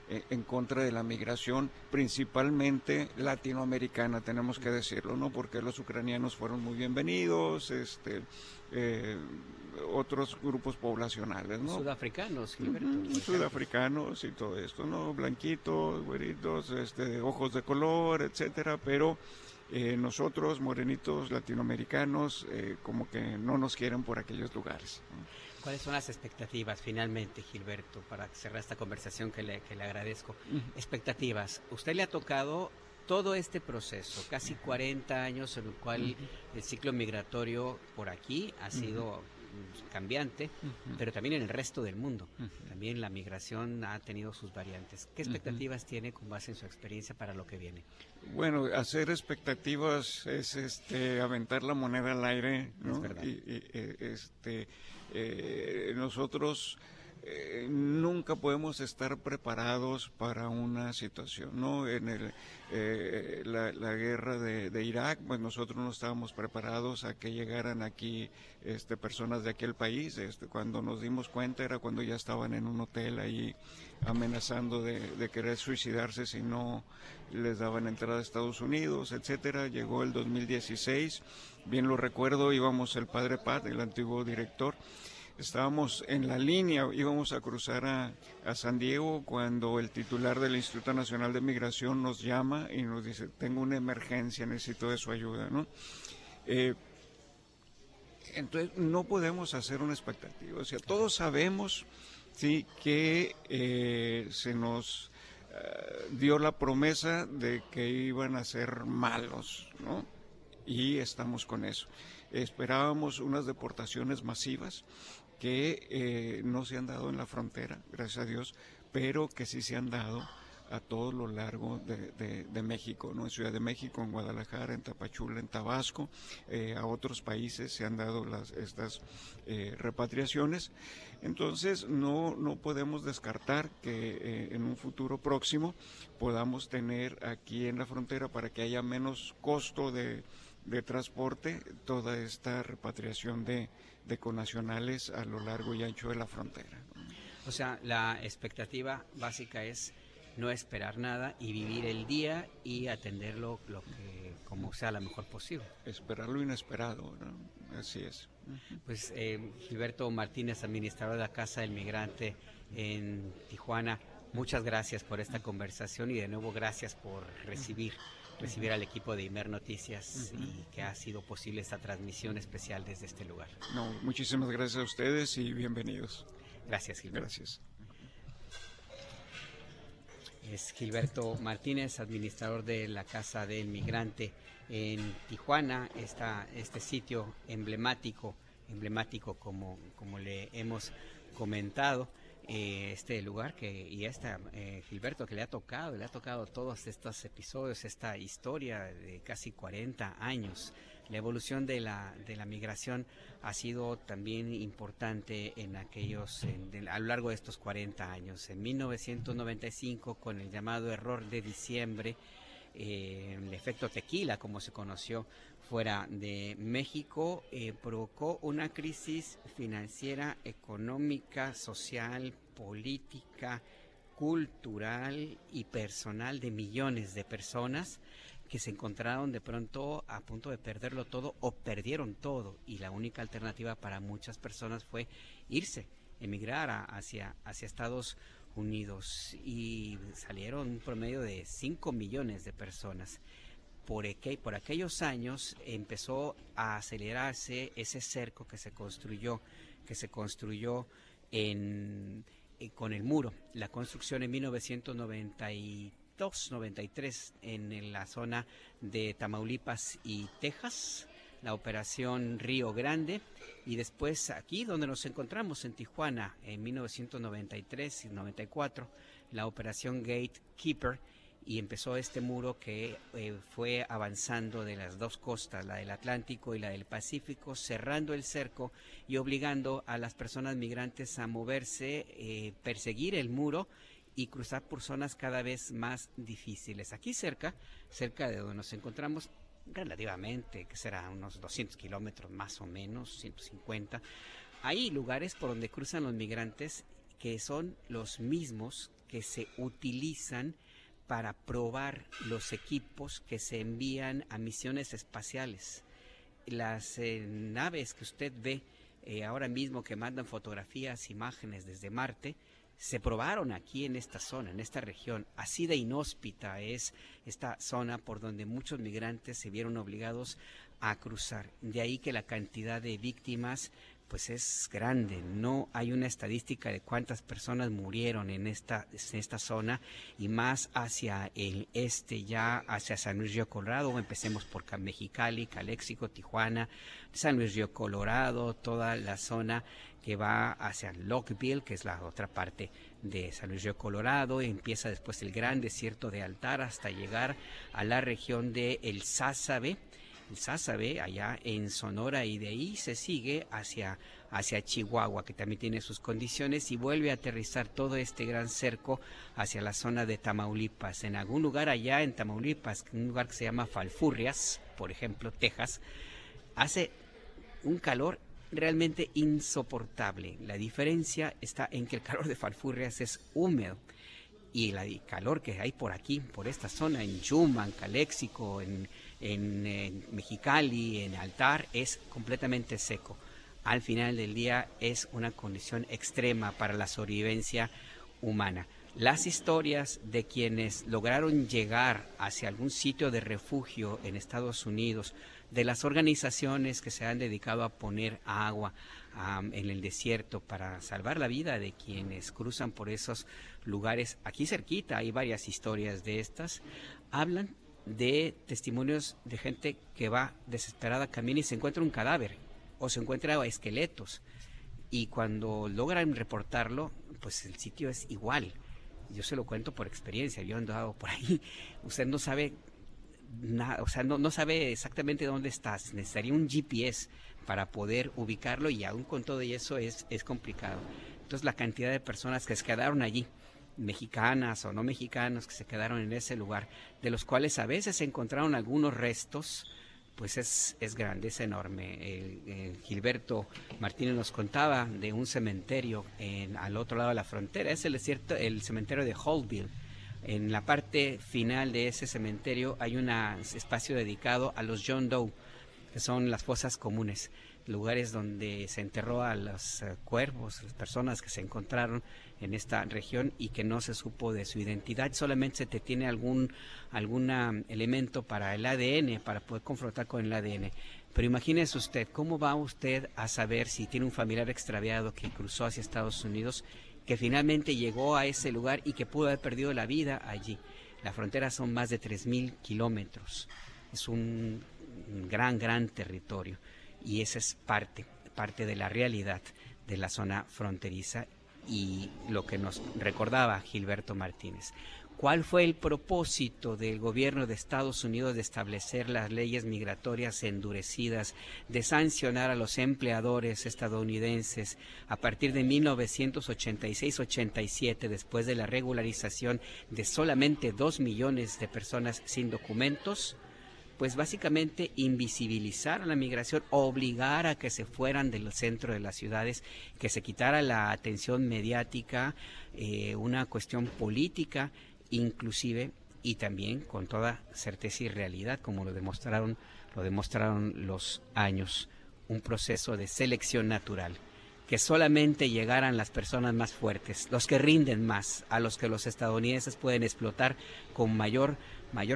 en contra de la migración, principalmente latinoamericana, tenemos que decirlo, ¿no? Porque los ucranianos fueron muy bienvenidos, otros grupos poblacionales, ¿no? Sudafricanos, Gilberto. Sudafricanos y todo esto, ¿no? Blanquitos, güeritos, ojos de color, etcétera, pero nosotros, morenitos latinoamericanos, como que no nos quieren por aquellos lugares, ¿no? ¿Cuáles son las expectativas finalmente, Gilberto, para cerrar esta conversación que le agradezco? Expectativas. Usted le ha tocado todo este proceso, casi 40 años en el cual el ciclo migratorio por aquí ha sido cambiante, pero también en el resto del mundo. También la migración ha tenido sus variantes. ¿Qué expectativas tiene con base en su experiencia para lo que viene? Bueno, hacer expectativas es aventar la moneda al aire, ¿no? Es verdad. Nosotros nunca podemos estar preparados para una situación, ¿no? En la guerra de Irak, pues nosotros no estábamos preparados a que llegaran aquí personas de aquel país. Cuando nos dimos cuenta era cuando ya estaban en un hotel ahí amenazando de querer suicidarse si no les daban entrada a Estados Unidos, etcétera. Llegó el 2016, bien lo recuerdo, íbamos el padre Pat, el antiguo director. Estábamos en la línea, íbamos a cruzar a San Diego cuando el titular del Instituto Nacional de Migración nos llama y nos dice, tengo una emergencia, necesito de su ayuda, ¿no? Entonces no podemos hacer una expectativa, o sea, todos sabemos, sí, que se nos dio la promesa de que iban a ser malos, ¿no? Y estamos con eso. Esperábamos unas deportaciones masivas que no se han dado en la frontera, gracias a Dios, pero que sí se han dado a todo lo largo de México, ¿no? En Ciudad de México, en Guadalajara, en Tapachula, en Tabasco, a otros países se han dado estas repatriaciones. Entonces no podemos descartar que en un futuro próximo podamos tener aquí en la frontera, para que haya menos costo de transporte, toda esta repatriación de connacionales a lo largo y ancho de la frontera. O sea, la expectativa básica es no esperar nada y vivir el día y atenderlo lo que como sea lo mejor posible. Esperar lo inesperado, ¿no? Así es. Pues Gilberto Martínez, administrador de la Casa del Migrante en Tijuana, muchas gracias por esta conversación y de nuevo gracias por recibir al equipo de Imer Noticias y que ha sido posible esta transmisión especial desde este lugar. No, muchísimas gracias a ustedes y bienvenidos. Gracias, Gilberto. Gracias. Es Gilberto Martínez, administrador de la Casa del Migrante en Tijuana, este sitio emblemático como le hemos comentado, este lugar Gilberto, que le ha tocado todos estos episodios, esta historia de casi 40 años. La evolución de la migración ha sido también importante a lo largo de estos 40 años. En 1995, con el llamado error de diciembre, el efecto tequila, como se conoció fuera de México, provocó una crisis financiera, económica, social, política, cultural y personal de millones de personas que se encontraron de pronto a punto de perderlo todo o perdieron todo, y la única alternativa para muchas personas fue emigrar hacia Estados Unidos, y salieron un promedio de 5 millones de personas. Por aquellos años empezó a acelerarse ese cerco que se construyó con el muro. La construcción en 1992-93 en la zona de Tamaulipas y Texas, la operación Río Grande, y después aquí donde nos encontramos en Tijuana en 1993 y 94, la operación Gatekeeper, y empezó este muro que fue avanzando de las dos costas, la del Atlántico y la del Pacífico, cerrando el cerco y obligando a las personas migrantes a moverse, perseguir el muro y cruzar por zonas cada vez más difíciles. Aquí cerca de donde nos encontramos, relativamente, que será unos 200 kilómetros más o menos, 150, hay lugares por donde cruzan los migrantes que son los mismos que se utilizan para probar los equipos que se envían a misiones espaciales. Las naves que usted ve ahora mismo, que mandan fotografías, imágenes desde Marte, se probaron aquí en esta zona, en esta región. Así de inhóspita es esta zona por donde muchos migrantes se vieron obligados a cruzar. De ahí que la cantidad de víctimas pues es grande. No hay una estadística de cuántas personas murieron en esta zona, y más hacia el este, ya hacia San Luis Río Colorado. Empecemos por Mexicali, Calexico, Tijuana, San Luis Río Colorado, toda la zona que va hacia Lockerbie, que es la otra parte de San Luis Río Colorado. Empieza después el gran desierto de Altar hasta llegar a la región de El Sázabe, allá en Sonora, y de ahí se sigue hacia Chihuahua, que también tiene sus condiciones, y vuelve a aterrizar todo este gran cerco hacia la zona de Tamaulipas. En algún lugar allá en Tamaulipas, un lugar que se llama Falfurrias, por ejemplo, Texas, hace un calor realmente insoportable. La diferencia está en que el calor de Falfurrias es húmedo, y el calor que hay por aquí, por esta zona, en Yuma, en Calexico, en Mexicali, en Altar, es completamente seco. Al final del día es una condición extrema para la sobrevivencia humana. las historias de quienes lograron llegar hacia algún sitio de refugio en Estados Unidos, de las organizaciones que se han dedicado a poner agua en el desierto para salvar la vida de quienes cruzan por esos lugares. Aquí cerquita hay varias historias de estas. Hablan de testimonios de gente que va desesperada, camina y se encuentra un cadáver o se encuentra esqueletos. Y cuando logran reportarlo, pues el sitio es igual. Yo se lo cuento por experiencia, yo he andado por ahí. Usted no sabe nada, o sea, no sabe exactamente dónde estás. Necesitaría un GPS para poder ubicarlo y aún con todo eso es complicado. Entonces la cantidad de personas que se quedaron allí, mexicanas o no mexicanos, que se quedaron en ese lugar, de los cuales a veces se encontraron algunos restos, pues es grande, es enorme. Gilberto Martínez nos contaba de un cementerio al otro lado de la frontera, es el cementerio de Holtville. En la parte final de ese cementerio hay un espacio dedicado a los John Doe, que son las fosas comunes, lugares donde se enterró a los cuervos, las personas que se encontraron en esta región y que no se supo de su identidad. Solamente se te tiene algún elemento para el ADN, para poder confrontar con el ADN. Pero imagínese usted, ¿cómo va usted a saber si tiene un familiar extraviado que cruzó hacia Estados Unidos, que finalmente llegó a ese lugar y que pudo haber perdido la vida allí? La frontera son más de 3,000 kilómetros. Es un gran territorio. Y esa es parte de la realidad de la zona fronteriza y lo que nos recordaba Gilberto Martínez. ¿Cuál fue el propósito del gobierno de Estados Unidos de establecer las leyes migratorias endurecidas, de sancionar a los empleadores estadounidenses a partir de 1986-87, después de la regularización de solamente 2 millones de personas sin documentos? Pues básicamente invisibilizar a la migración, obligar a que se fueran del centro de las ciudades, que se quitara la atención mediática, una cuestión política inclusive, y también con toda certeza y realidad, como lo demostraron los años, un proceso de selección natural, que solamente llegaran las personas más fuertes, los que rinden más, a los que los estadounidenses pueden explotar con mayor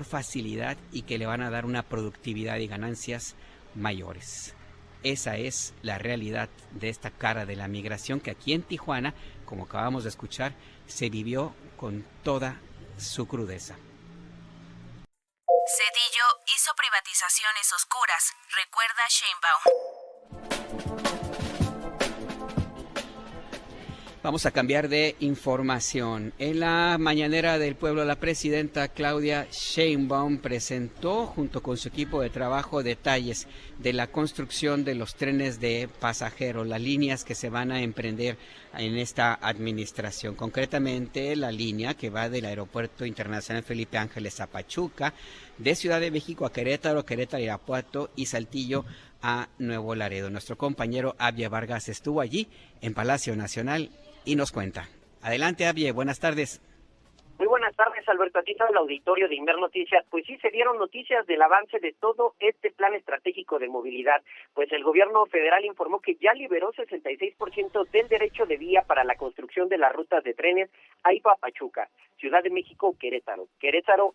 facilidad y que le van a dar una productividad y ganancias mayores. Esa es la realidad de esta cara de la migración que aquí en Tijuana, como acabamos de escuchar, se vivió con toda su crudeza. Cedillo hizo privatizaciones oscuras, recuerda Sheinbaum. Vamos a cambiar de información. En la mañanera del pueblo, la presidenta Claudia Sheinbaum presentó junto con su equipo de trabajo detalles de la construcción de los trenes de pasajeros, las líneas que se van a emprender en esta administración. Concretamente, la línea que va del Aeropuerto Internacional Felipe Ángeles a Pachuca, de Ciudad de México a Querétaro, Querétaro a Irapuato y Saltillo a Nuevo Laredo. Nuestro compañero Abia Vargas estuvo allí en Palacio Nacional y nos cuenta. Adelante, Abie, buenas tardes. Muy buenas tardes, Alberto, a ti todo el auditorio de Imer Noticias. Pues sí, se dieron noticias del avance de todo este plan estratégico de movilidad. Pues el gobierno federal informó que ya liberó 66% del derecho de vía para la construcción de las rutas de trenes AIFA-Pachuca, Ciudad de México, Querétaro,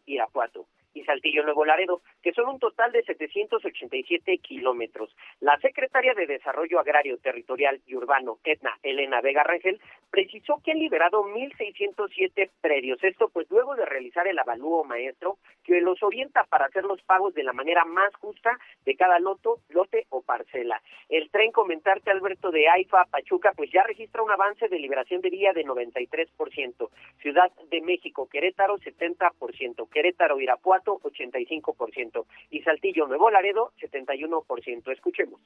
Irapuato y Saltillo, Nuevo Laredo, que son un total de 787 kilómetros. La secretaria de Desarrollo Agrario, Territorial y Urbano, Edna Elena Vega Rangel, precisó que han liberado 1,607 predios. Esto pues luego de realizar el avalúo maestro que los orienta para hacer los pagos de la manera más justa de cada lote o parcela. El tren, comentarte, Alberto, de AIFA Pachuca, pues ya registra un avance de liberación de vía de 93%. Ciudad de México, Querétaro, 70%. Querétaro, Irapuato, 85%. Y Saltillo, Nuevo Laredo, 71%. Escuchemos.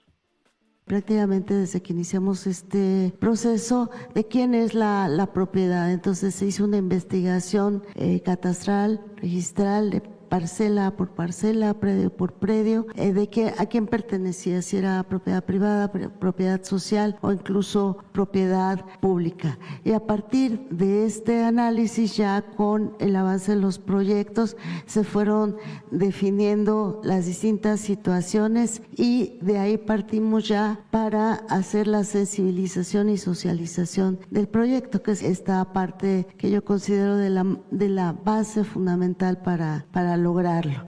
Prácticamente desde que iniciamos este proceso de quién es la propiedad. Entonces se hizo una investigación catastral, registral, parcela por parcela, predio por predio, de que a quién pertenecía, si era propiedad privada, propiedad social o incluso propiedad pública. Y a partir de este análisis, ya con el avance de los proyectos, se fueron definiendo las distintas situaciones y de ahí partimos ya para hacer la sensibilización y socialización del proyecto, que es esta parte que yo considero de la base fundamental para lograrlo.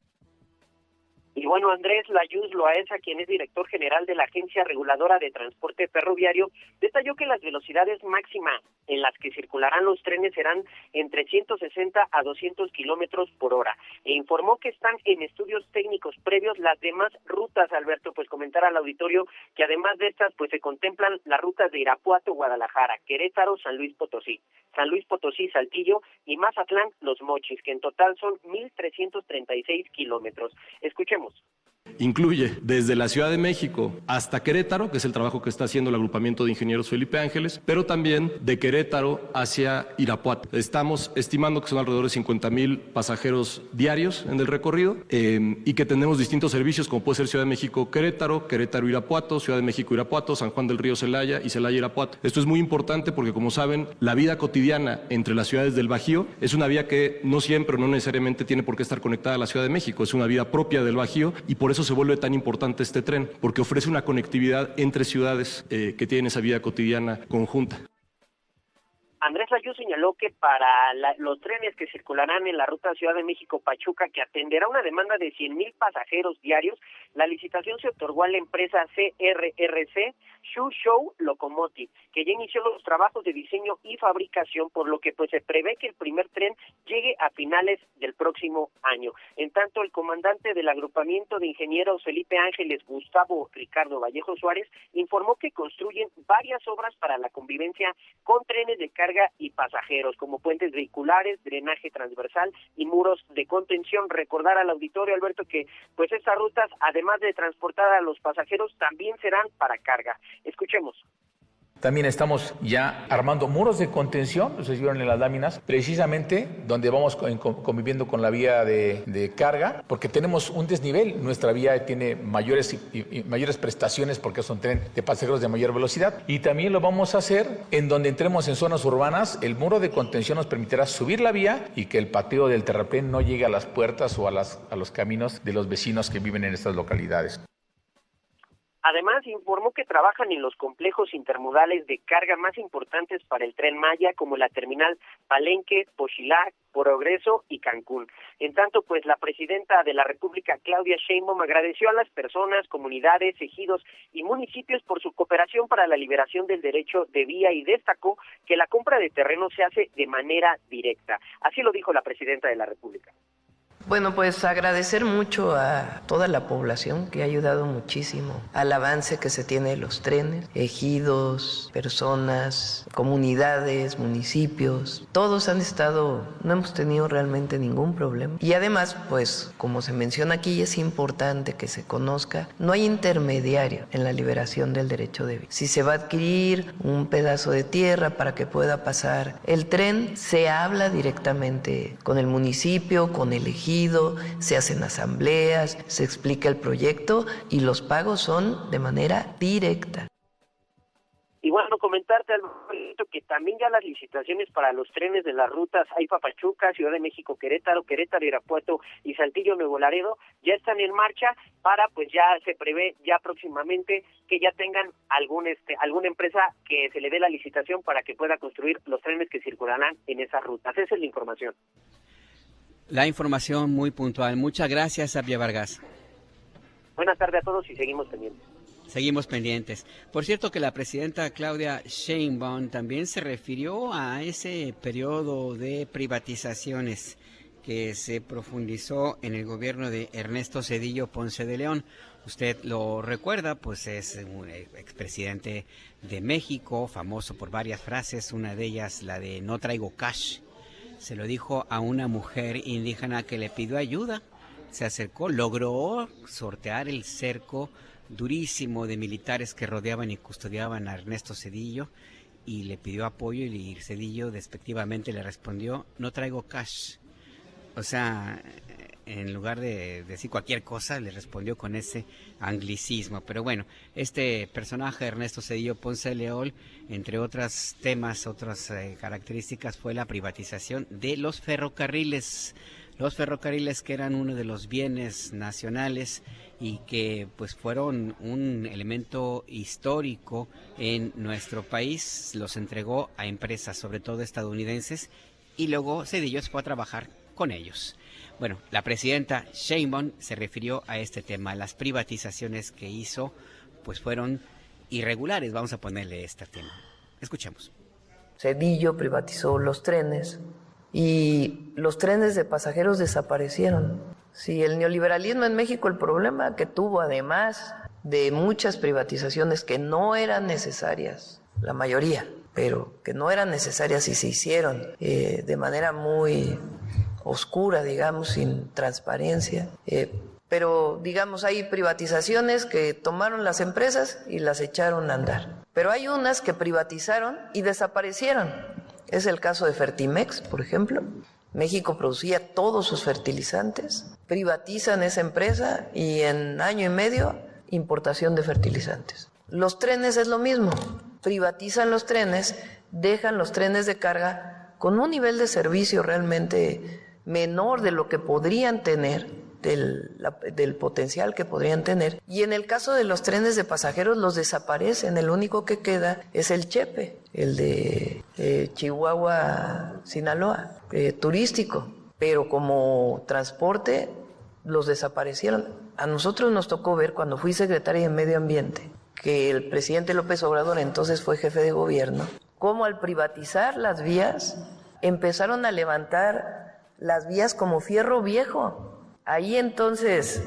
Y bueno, Andrés Layuz Loaesa, quien es director general de la Agencia Reguladora de Transporte Ferroviario, detalló que las velocidades máximas en las que circularán los trenes serán entre 160 a 200 kilómetros por hora. E informó que están en estudios técnicos previos las demás rutas, Alberto, pues comentar al auditorio que además de estas, pues se contemplan las rutas de Irapuato, Guadalajara, Querétaro, San Luis Potosí, Saltillo y Mazatlán, Los Mochis, que en total son 1,336 kilómetros. Escuchemos. Incluye desde la Ciudad de México hasta Querétaro, que es el trabajo que está haciendo el agrupamiento de ingenieros Felipe Ángeles, pero también de Querétaro hacia Irapuato. Estamos estimando que son alrededor de 50,000 pasajeros diarios en el recorrido y que tenemos distintos servicios como puede ser Ciudad de México Querétaro, Querétaro Irapuato, Ciudad de México Irapuato, San Juan del Río Celaya y Celaya Irapuato. Esto es muy importante porque, como saben, la vida cotidiana entre las ciudades del Bajío es una vía que no siempre o no necesariamente tiene por qué estar conectada a la Ciudad de México, es una vida propia del Bajío y por eso se vuelve tan importante este tren, porque ofrece una conectividad entre ciudades que tienen esa vida cotidiana conjunta. Andrés Layuz señaló que para los trenes que circularán en la ruta Ciudad de México-Pachuca, que atenderá una demanda de 100,000 pasajeros diarios, la licitación se otorgó a la empresa CRRC Show Locomotive, que ya inició los trabajos de diseño y fabricación, por lo que pues se prevé que el primer tren llegue a finales del próximo año. En tanto, el comandante del agrupamiento de ingenieros Felipe Ángeles, Gustavo Ricardo Vallejo Suárez, informó que construyen varias obras para la convivencia con trenes de carga y pasajeros, como puentes vehiculares, drenaje transversal y muros de contención. Recordar al auditorio, Alberto, que pues estas rutas, además de transportar a los pasajeros, también serán para carga. Escuchemos. También estamos ya armando muros de contención, se vieron en las láminas, precisamente donde vamos conviviendo con la vía de carga, porque tenemos un desnivel. Nuestra vía tiene mayores prestaciones porque es un tren de pasajeros de mayor velocidad. Y también lo vamos a hacer en donde entremos en zonas urbanas. El muro de contención nos permitirá subir la vía y que el pateo del terraplén no llegue a las puertas o a los caminos de los vecinos que viven en estas localidades. Además, informó que trabajan en los complejos intermodales de carga más importantes para el Tren Maya, como la terminal Palenque, Pochilac, Progreso y Cancún. En tanto, pues la presidenta de la República, Claudia Sheinbaum, agradeció a las personas, comunidades, ejidos y municipios por su cooperación para la liberación del derecho de vía y destacó que la compra de terreno se hace de manera directa. Así lo dijo la presidenta de la República. Bueno, pues agradecer mucho a toda la población que ha ayudado muchísimo al avance que se tiene de los trenes, ejidos, personas, comunidades, municipios, todos han estado, no hemos tenido realmente ningún problema. Y además, pues como se menciona aquí, es importante que se conozca, no hay intermediario en la liberación del derecho de vía. Si se va a adquirir un pedazo de tierra para que pueda pasar el tren, se habla directamente con el municipio, con el ejido, se hacen asambleas, se explica el proyecto y los pagos son de manera directa. Y bueno, comentarte Alberto, que también ya las licitaciones para los trenes de las rutas AIFA-Pachuca, Ciudad de México-Querétaro, Querétaro-Irapuato y Saltillo-Nuevo Laredo ya están en marcha para, pues ya se prevé ya próximamente que ya tengan alguna empresa que se le dé la licitación para que pueda construir los trenes que circularán en esas rutas. Esa es la información. La información muy puntual. Muchas gracias, Abia Vargas. Buenas tardes a todos y seguimos pendientes. Seguimos pendientes. Por cierto que la presidenta Claudia Sheinbaum también se refirió a ese periodo de privatizaciones que se profundizó en el gobierno de Ernesto Zedillo Ponce de León. Usted lo recuerda, pues es un expresidente de México, famoso por varias frases, una de ellas la de "no traigo cash". Se lo dijo a una mujer indígena que le pidió ayuda. Se acercó, logró sortear el cerco durísimo de militares que rodeaban y custodiaban a Ernesto Zedillo y le pidió apoyo y Zedillo despectivamente le respondió: "no traigo cash". O sea, en lugar de decir cualquier cosa, le respondió con ese anglicismo. Pero bueno, este personaje, Ernesto Zedillo Ponce de León, entre otros temas, otras características, fue la privatización de los ferrocarriles. Los ferrocarriles, que eran uno de los bienes nacionales y que pues fueron un elemento histórico en nuestro país, los entregó a empresas, sobre todo estadounidenses, y luego Zedillo fue a trabajar con ellos. Bueno, la presidenta Sheinbaum se refirió a este tema. Las privatizaciones que hizo pues fueron irregulares. Vamos a ponerle este tema. Escuchemos. Zedillo privatizó los trenes y los trenes de pasajeros desaparecieron. Sí, el neoliberalismo en México, el problema que tuvo, además de muchas privatizaciones que no eran necesarias, la mayoría, pero que no eran necesarias y se hicieron de manera muy oscura, digamos, sin transparencia. Pero, digamos, hay privatizaciones que tomaron las empresas y las echaron a andar. Pero hay unas que privatizaron y desaparecieron. Es el caso de Fertimex, por ejemplo. México producía todos sus fertilizantes, privatizan esa empresa y en año y medio importación de fertilizantes. Los trenes es lo mismo, privatizan los trenes, dejan los trenes de carga con un nivel de servicio realmente menor de lo que podrían tener, del potencial que podrían tener. Y en el caso de los trenes de pasajeros los desaparecen, el único que queda es el Chepe, el de Chihuahua, Sinaloa, turístico, pero como transporte los desaparecieron. A nosotros nos tocó ver, cuando fui secretaria de Medio Ambiente, que el presidente López Obrador entonces fue jefe de gobierno, cómo al privatizar las vías empezaron a levantar las vías como fierro viejo. Ahí entonces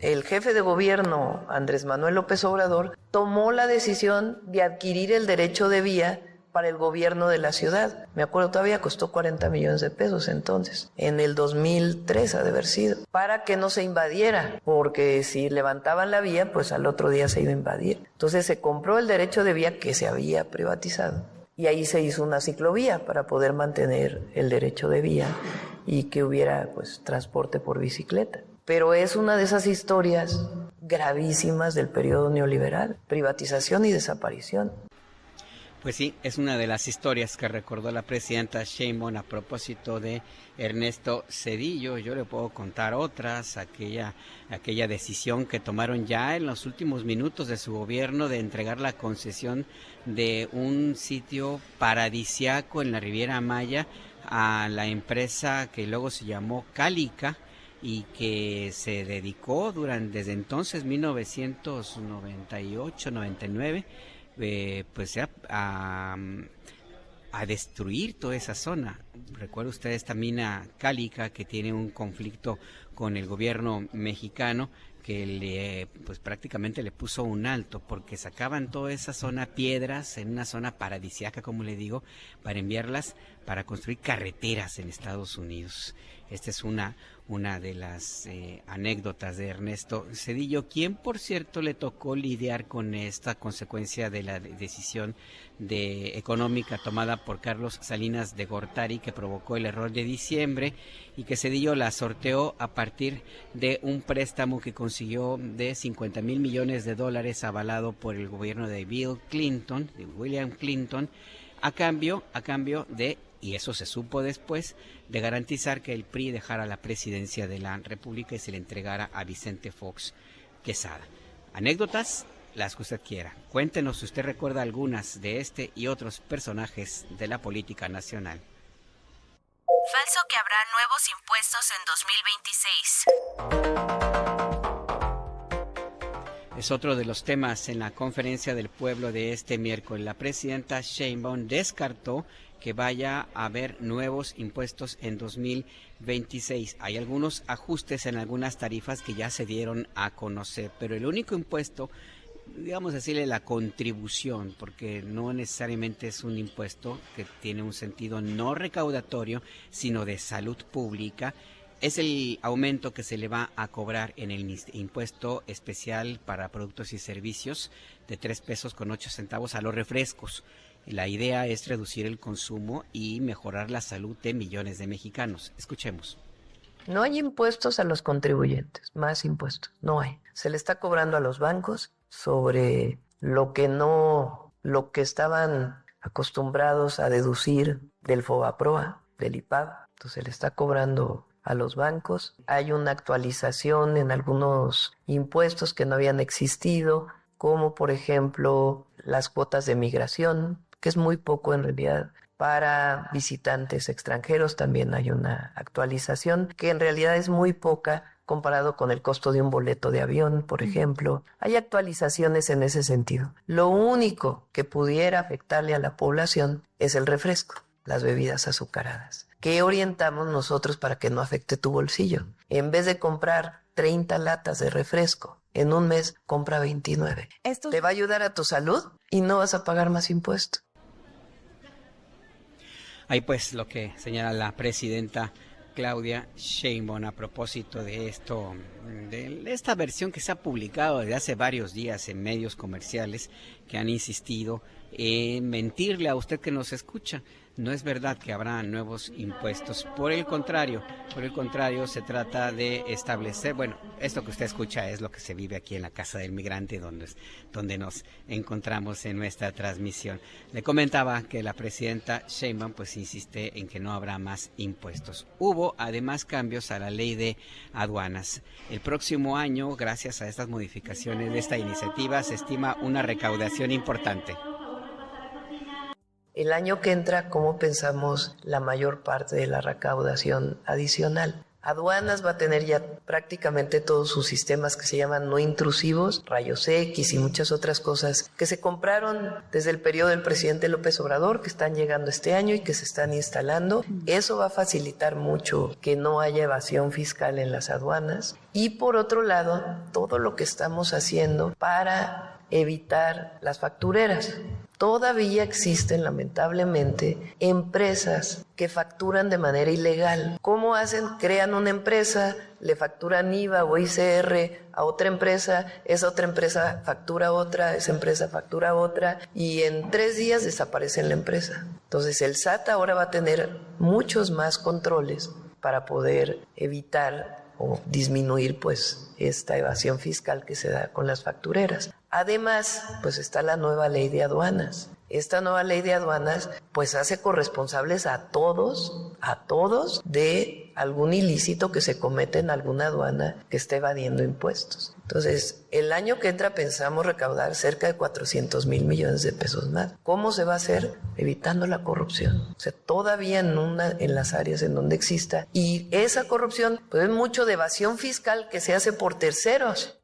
el jefe de gobierno, Andrés Manuel López Obrador, tomó la decisión de adquirir el derecho de vía para el gobierno de la ciudad. Me acuerdo, todavía costó 40 millones de pesos entonces, en el 2003 ha de haber sido, para que no se invadiera, porque si levantaban la vía, pues al otro día se iba a invadir. Entonces se compró el derecho de vía que se había privatizado y ahí se hizo una ciclovía para poder mantener el derecho de vía y que hubiera pues transporte por bicicleta. Pero es una de esas historias gravísimas del periodo neoliberal, privatización y desaparición. Pues sí, es una de las historias que recordó la presidenta Sheinbaum a propósito de Ernesto Zedillo. Yo le puedo contar otras, aquella decisión que tomaron ya en los últimos minutos de su gobierno de entregar la concesión de un sitio paradisiaco en la Riviera Maya a la empresa que luego se llamó Cálica y que se dedicó desde entonces, 1998-99, pues a destruir toda esa zona. Recuerda usted esta mina Cálica que tiene un conflicto con el gobierno mexicano que pues prácticamente le puso un alto porque sacaban toda esa zona, piedras en una zona paradisíaca, como le digo, para enviarlas para construir carreteras en Estados Unidos. Esta es una de las anécdotas de Ernesto Zedillo, quien por cierto le tocó lidiar con esta consecuencia de la decisión económica tomada por Carlos Salinas de Gortari, que provocó el error de diciembre y que Zedillo la sorteó a partir de un préstamo que consiguió de $50 mil millones avalado por el gobierno de William Clinton, a cambio de, y eso se supo después, de garantizar que el PRI dejara la presidencia de la República y se le entregara a Vicente Fox Quesada. Anécdotas, las que usted quiera. Cuéntenos si usted recuerda algunas de este y otros personajes de la política nacional. Falso que habrá nuevos impuestos en 2026. Es otro de los temas en la conferencia del pueblo de este miércoles. La presidenta Sheinbaum descartó que vaya a haber nuevos impuestos en 2026. Hay algunos ajustes en algunas tarifas que ya se dieron a conocer, pero el único impuesto, digamos decirle la contribución, porque no necesariamente es un impuesto que tiene un sentido no recaudatorio, sino de salud pública, es el aumento que se le va a cobrar en el impuesto especial para productos y servicios de 3.08 pesos a los refrescos. La idea es reducir el consumo y mejorar la salud de millones de mexicanos. Escuchemos. No hay impuestos a los contribuyentes, más impuestos, no hay. Se le está cobrando a los bancos sobre lo que estaban acostumbrados a deducir del FOBAPROA, del IPAB. Entonces se le está cobrando a los bancos. Hay una actualización en algunos impuestos que no habían existido, como por ejemplo las cuotas de migración, que es muy poco en realidad. Para visitantes extranjeros también hay una actualización que en realidad es muy poca comparado con el costo de un boleto de avión, por ejemplo. Hay actualizaciones en ese sentido. Lo único que pudiera afectarle a la población es el refresco, las bebidas azucaradas. ¿Qué orientamos nosotros para que no afecte tu bolsillo? En vez de comprar 30 latas de refresco en un mes, compra 29. Te va a ayudar a tu salud y no vas a pagar más impuestos. Ahí pues lo que señala la presidenta Claudia Sheinbaum a propósito de esto, de esta versión que se ha publicado desde hace varios días en medios comerciales que han insistido en mentirle a usted que nos escucha. No es verdad que habrá nuevos impuestos. Por el contrario, se trata de establecer, bueno, esto que usted escucha es lo que se vive aquí en la Casa del Migrante, donde nos encontramos en nuestra transmisión. Le comentaba que la presidenta Sheinbaum pues insiste en que no habrá más impuestos. Hubo además cambios a la ley de aduanas. El próximo año, gracias a estas modificaciones de esta iniciativa, se estima una recaudación importante. El año que entra, ¿cómo pensamos la mayor parte de la recaudación adicional? Aduanas va a tener ya prácticamente todos sus sistemas que se llaman no intrusivos, rayos X y muchas otras cosas que se compraron desde el periodo del presidente López Obrador, que están llegando este año y que se están instalando. Eso va a facilitar mucho que no haya evasión fiscal en las aduanas. Y por otro lado, todo lo que estamos haciendo para evitar las factureras. Todavía existen, lamentablemente, empresas que facturan de manera ilegal. ¿Cómo hacen? Crean una empresa, le facturan IVA o ICR a otra empresa, esa otra empresa factura otra, esa empresa factura otra, y en 3 días desaparecen la empresa. Entonces el SAT ahora va a tener muchos más controles para poder evitar o disminuir pues esta evasión fiscal que se da con las factureras. Además, pues está la nueva ley de aduanas. Esta nueva ley de aduanas pues hace corresponsables a todos de algún ilícito que se comete en alguna aduana que esté evadiendo impuestos. Entonces, el año que entra pensamos recaudar cerca de 400,000 millones de pesos más. ¿Cómo se va a hacer? Evitando la corrupción. O sea, todavía en las áreas en donde exista. Y esa corrupción pues es mucho de evasión fiscal que se hace por terceros.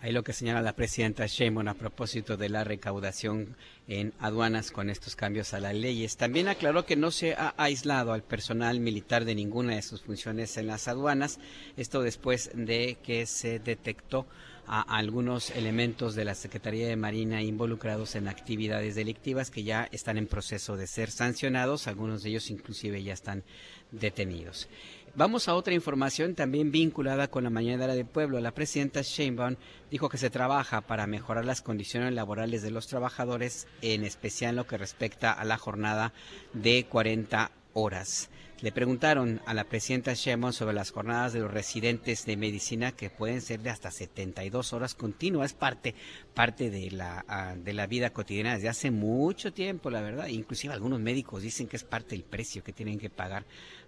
Ahí lo que señala la presidenta Sheinbaum a propósito de la recaudación en aduanas con estos cambios a las leyes. También aclaró que no se ha aislado al personal militar de ninguna de sus funciones en las aduanas. Esto después de que se detectó a algunos elementos de la Secretaría de Marina involucrados en actividades delictivas que ya están en proceso de ser sancionados. Algunos de ellos inclusive ya están detenidos. Vamos a otra información también vinculada con la Mañanera del Pueblo. La presidenta Sheinbaum dijo que se trabaja para mejorar las condiciones laborales de los trabajadores, en especial en lo que respecta a la jornada de 40 horas. Le preguntaron a la presidenta Sheinbaum sobre las jornadas de los residentes de medicina, que pueden ser de hasta 72 horas continuas, parte de la vida cotidiana desde hace mucho tiempo, la verdad. Inclusive algunos médicos dicen que es parte del precio que tienen que pagar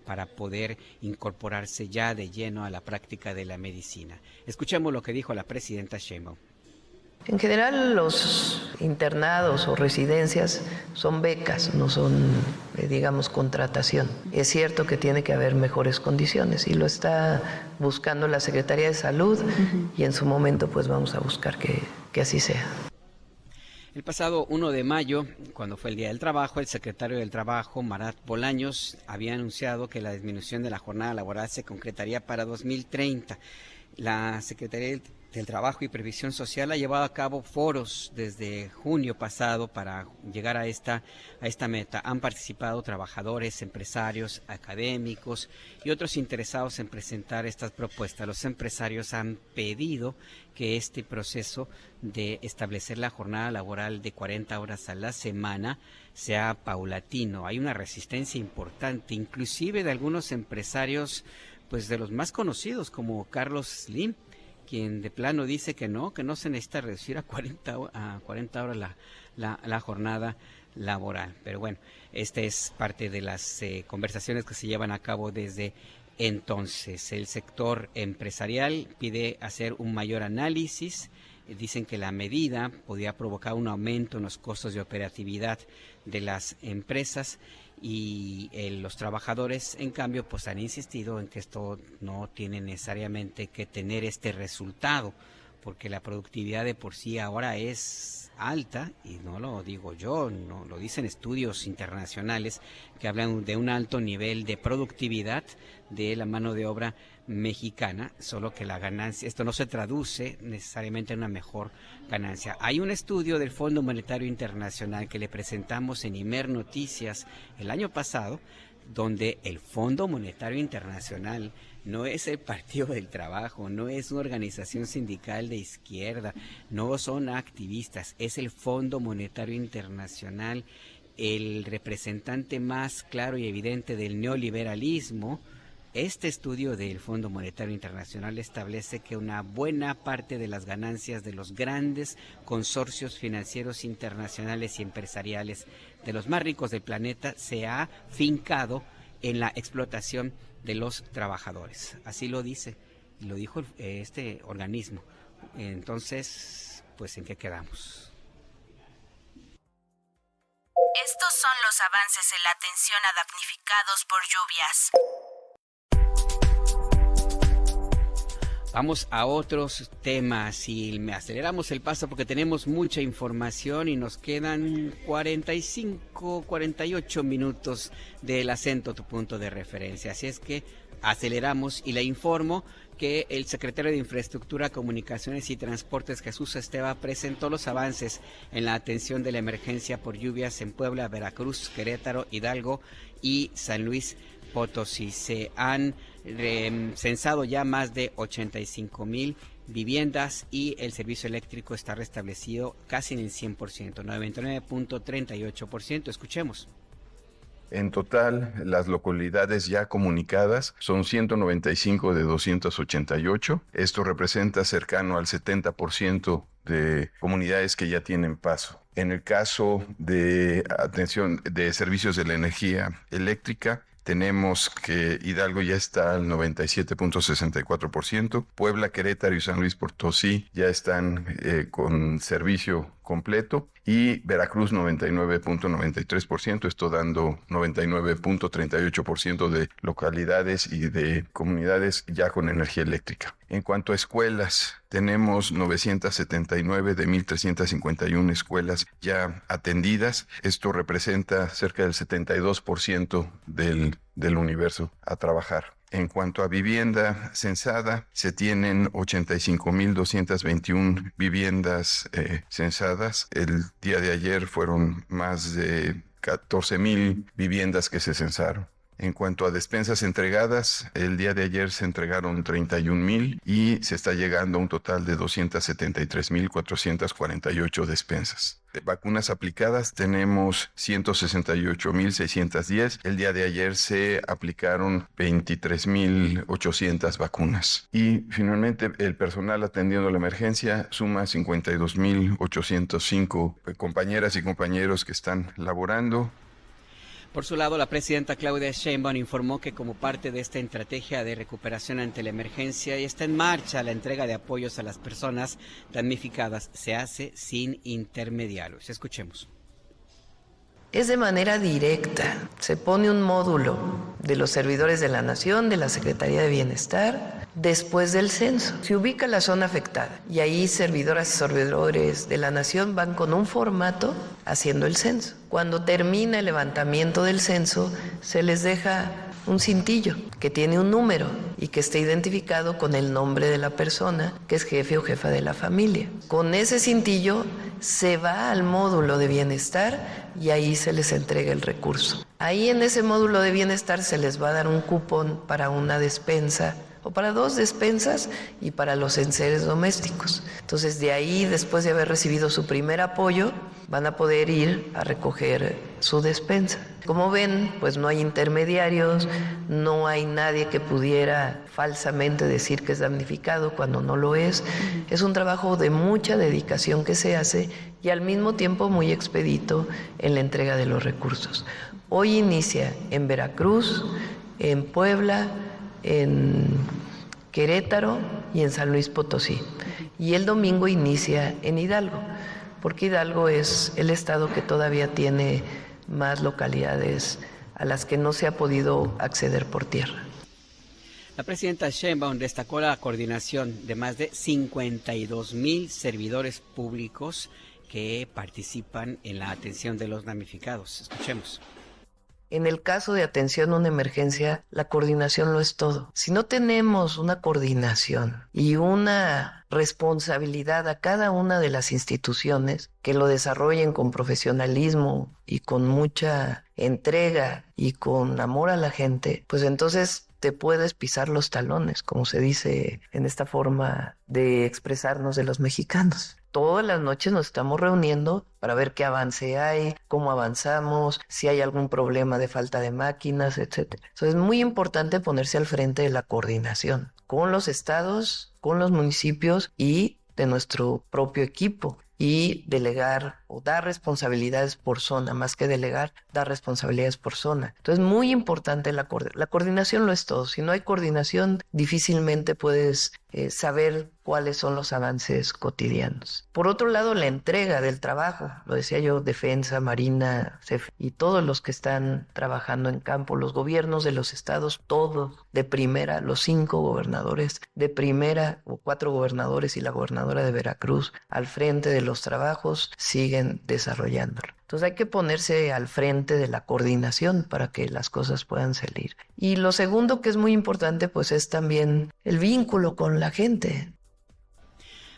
para poder incorporarse ya de lleno a la práctica de la medicina. Escuchemos lo que dijo la presidenta Sheinbaum. En general, los internados o residencias son becas, no son, digamos, contratación. Es cierto que tiene que haber mejores condiciones y lo está buscando la Secretaría de Salud y en su momento pues vamos a buscar que así sea. El pasado 1 de mayo, cuando fue el Día del Trabajo, el secretario del Trabajo, Marat Bolaños, había anunciado que la disminución de la jornada laboral se concretaría para 2030. La Secretaría del Trabajo y Previsión Social ha llevado a cabo foros desde junio pasado para llegar a esta meta. Han participado trabajadores, empresarios, académicos y otros interesados en presentar estas propuestas. Los empresarios han pedido que este proceso de establecer la jornada laboral de 40 horas a la semana sea paulatino. Hay una resistencia importante, inclusive de algunos empresarios pues de los más conocidos, como Carlos Slim, quien de plano dice que no se necesita reducir a 40 horas la jornada laboral. Pero bueno, esta es parte de las conversaciones que se llevan a cabo desde entonces. El sector empresarial pide hacer un mayor análisis. Dicen que la medida podría provocar un aumento en los costos de operatividad de las empresas y los trabajadores, en cambio, pues han insistido en que esto no tiene necesariamente que tener este resultado, porque la productividad de por sí ahora es alta, y no lo digo yo, no lo dicen estudios internacionales que hablan de un alto nivel de productividad de la mano de obra mexicana, solo que la ganancia, esto no se traduce necesariamente en una mejor ganancia. Hay un estudio del Fondo Monetario Internacional que le presentamos en Imer Noticias el año pasado, donde el Fondo Monetario Internacional no es el Partido del Trabajo, no es una organización sindical de izquierda, no son activistas, es el Fondo Monetario Internacional, el representante más claro y evidente del neoliberalismo. Este estudio del Fondo Monetario Internacional establece que una buena parte de las ganancias de los grandes consorcios financieros internacionales y empresariales de los más ricos del planeta se ha fincado en la explotación de los trabajadores. Así lo dice, lo dijo este organismo. Entonces, pues, ¿en qué quedamos? Estos son los avances en la atención a damnificados por lluvias. Vamos a otros temas y me aceleramos el paso porque tenemos mucha información y nos quedan 48 minutos del acento, tu punto de referencia. Así es que aceleramos y le informo que el secretario de Infraestructura, Comunicaciones y Transportes, Jesús Esteva, presentó los avances en la atención de la emergencia por lluvias en Puebla, Veracruz, Querétaro, Hidalgo y San Luis Potosí. Se han censado ya más de 85,000 viviendas y el servicio eléctrico está restablecido casi en el 100%, 99.38%. Escuchemos. En total, las localidades ya comunicadas son 195 de 288. Esto representa cercano al 70% de comunidades que ya tienen paso. En el caso de atención de servicios de la energía eléctrica, tenemos que Hidalgo ya está al 97.64%, Puebla, Querétaro y San Luis Potosí ya están con servicio completo y Veracruz 99.93%, esto dando 99.38% de localidades y de comunidades ya con energía eléctrica. En cuanto a escuelas, tenemos 979 de 1,351 escuelas ya atendidas. Esto representa cerca del 72% del universo a trabajar. En cuanto a vivienda censada, se tienen 85,221 viviendas censadas. El día de ayer fueron más de 14,000 viviendas que se censaron. En cuanto a despensas entregadas, el día de ayer se entregaron 31,000 y se está llegando a un total de 273,448 despensas. De vacunas aplicadas tenemos 168,610. El día de ayer se aplicaron 23,800 vacunas. Y finalmente el personal atendiendo la emergencia suma 52,805 compañeras y compañeros que están laborando. Por su lado, la presidenta Claudia Sheinbaum informó que como parte de esta estrategia de recuperación ante la emergencia y está en marcha la entrega de apoyos a las personas damnificadas. Se hace sin intermediarios. Escuchemos. Es de manera directa. Se pone un módulo de los servidores de la Nación, de la Secretaría de Bienestar, después del censo. Se ubica la zona afectada y ahí servidoras y servidores de la Nación van con un formato haciendo el censo. Cuando termina el levantamiento del censo, se les deja un cintillo que tiene un número y que esté identificado con el nombre de la persona que es jefe o jefa de la familia. Con ese cintillo se va al módulo de bienestar y ahí se les entrega el recurso. Ahí en ese módulo de bienestar se les va a dar un cupón para una despensa o para 2 despensas y para los enseres domésticos. Entonces, de ahí, después de haber recibido su primer apoyo, van a poder ir a recoger su despensa. Como ven, pues no hay intermediarios, no hay nadie que pudiera falsamente decir que es damnificado cuando no lo es. Es un trabajo de mucha dedicación que se hace y al mismo tiempo muy expedito en la entrega de los recursos. Hoy inicia en Veracruz, en Puebla, en Querétaro y en San Luis Potosí. Y el domingo inicia en Hidalgo, porque Hidalgo es el estado que todavía tiene más localidades a las que no se ha podido acceder por tierra. La presidenta Sheinbaum destacó la coordinación de más de 52,000 servidores públicos que participan en la atención de los damnificados. Escuchemos. En el caso de atención a una emergencia, la coordinación lo es todo. Si no tenemos una coordinación y una responsabilidad a cada una de las instituciones que lo desarrollen con profesionalismo y con mucha entrega y con amor a la gente, pues entonces te puedes pisar los talones, como se dice en esta forma de expresarnos de los mexicanos. Todas las noches nos estamos reuniendo para ver qué avance hay, cómo avanzamos, si hay algún problema de falta de máquinas, etc. Entonces es muy importante ponerse al frente de la coordinación con los estados, con los municipios y de nuestro propio equipo, y delegar o dar responsabilidades por zona, más que delegar, dar responsabilidades por zona. Entonces, muy importante la coordinación lo es todo. Si no hay coordinación, difícilmente puedes saber cuáles son los avances cotidianos. Por otro lado, la entrega del trabajo, lo decía yo, Defensa, Marina, CEF y todos los que están trabajando en campo, los gobiernos de los estados, todos de primera, los 5 gobernadores de primera o 4 gobernadores y la gobernadora de Veracruz al frente de los trabajos siguen desarrollándolo. Entonces hay que ponerse al frente de la coordinación para que las cosas puedan salir. Y lo segundo que es muy importante pues es también el vínculo con la gente.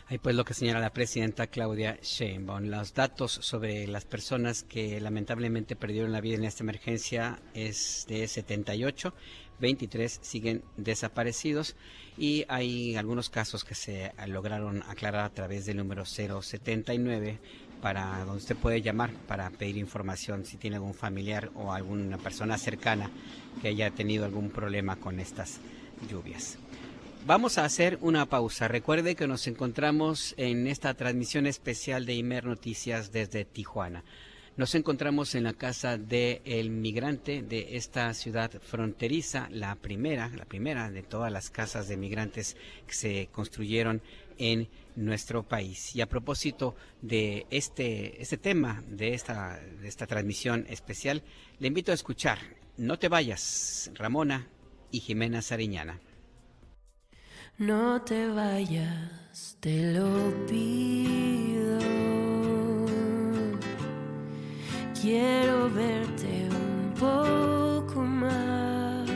Ahí pues lo que señala la presidenta Claudia Sheinbaum. Los datos sobre las personas que lamentablemente perdieron la vida en esta emergencia es de 78, 23 siguen desaparecidos y hay algunos casos que se lograron aclarar a través del número 079 para donde usted puede llamar para pedir información si tiene algún familiar o alguna persona cercana que haya tenido algún problema con estas lluvias. Vamos a hacer una pausa. Recuerde que nos encontramos en esta transmisión especial de Imer Noticias desde Tijuana. Nos encontramos en la casa del migrante de esta ciudad fronteriza, la primera de todas las casas de migrantes que se construyeron en nuestro país. Y a propósito de este tema, de esta transmisión especial, le invito a escuchar No te vayas, Ramona y Jimena Sariñana. No te vayas, te lo pido. Quiero verte un poco más.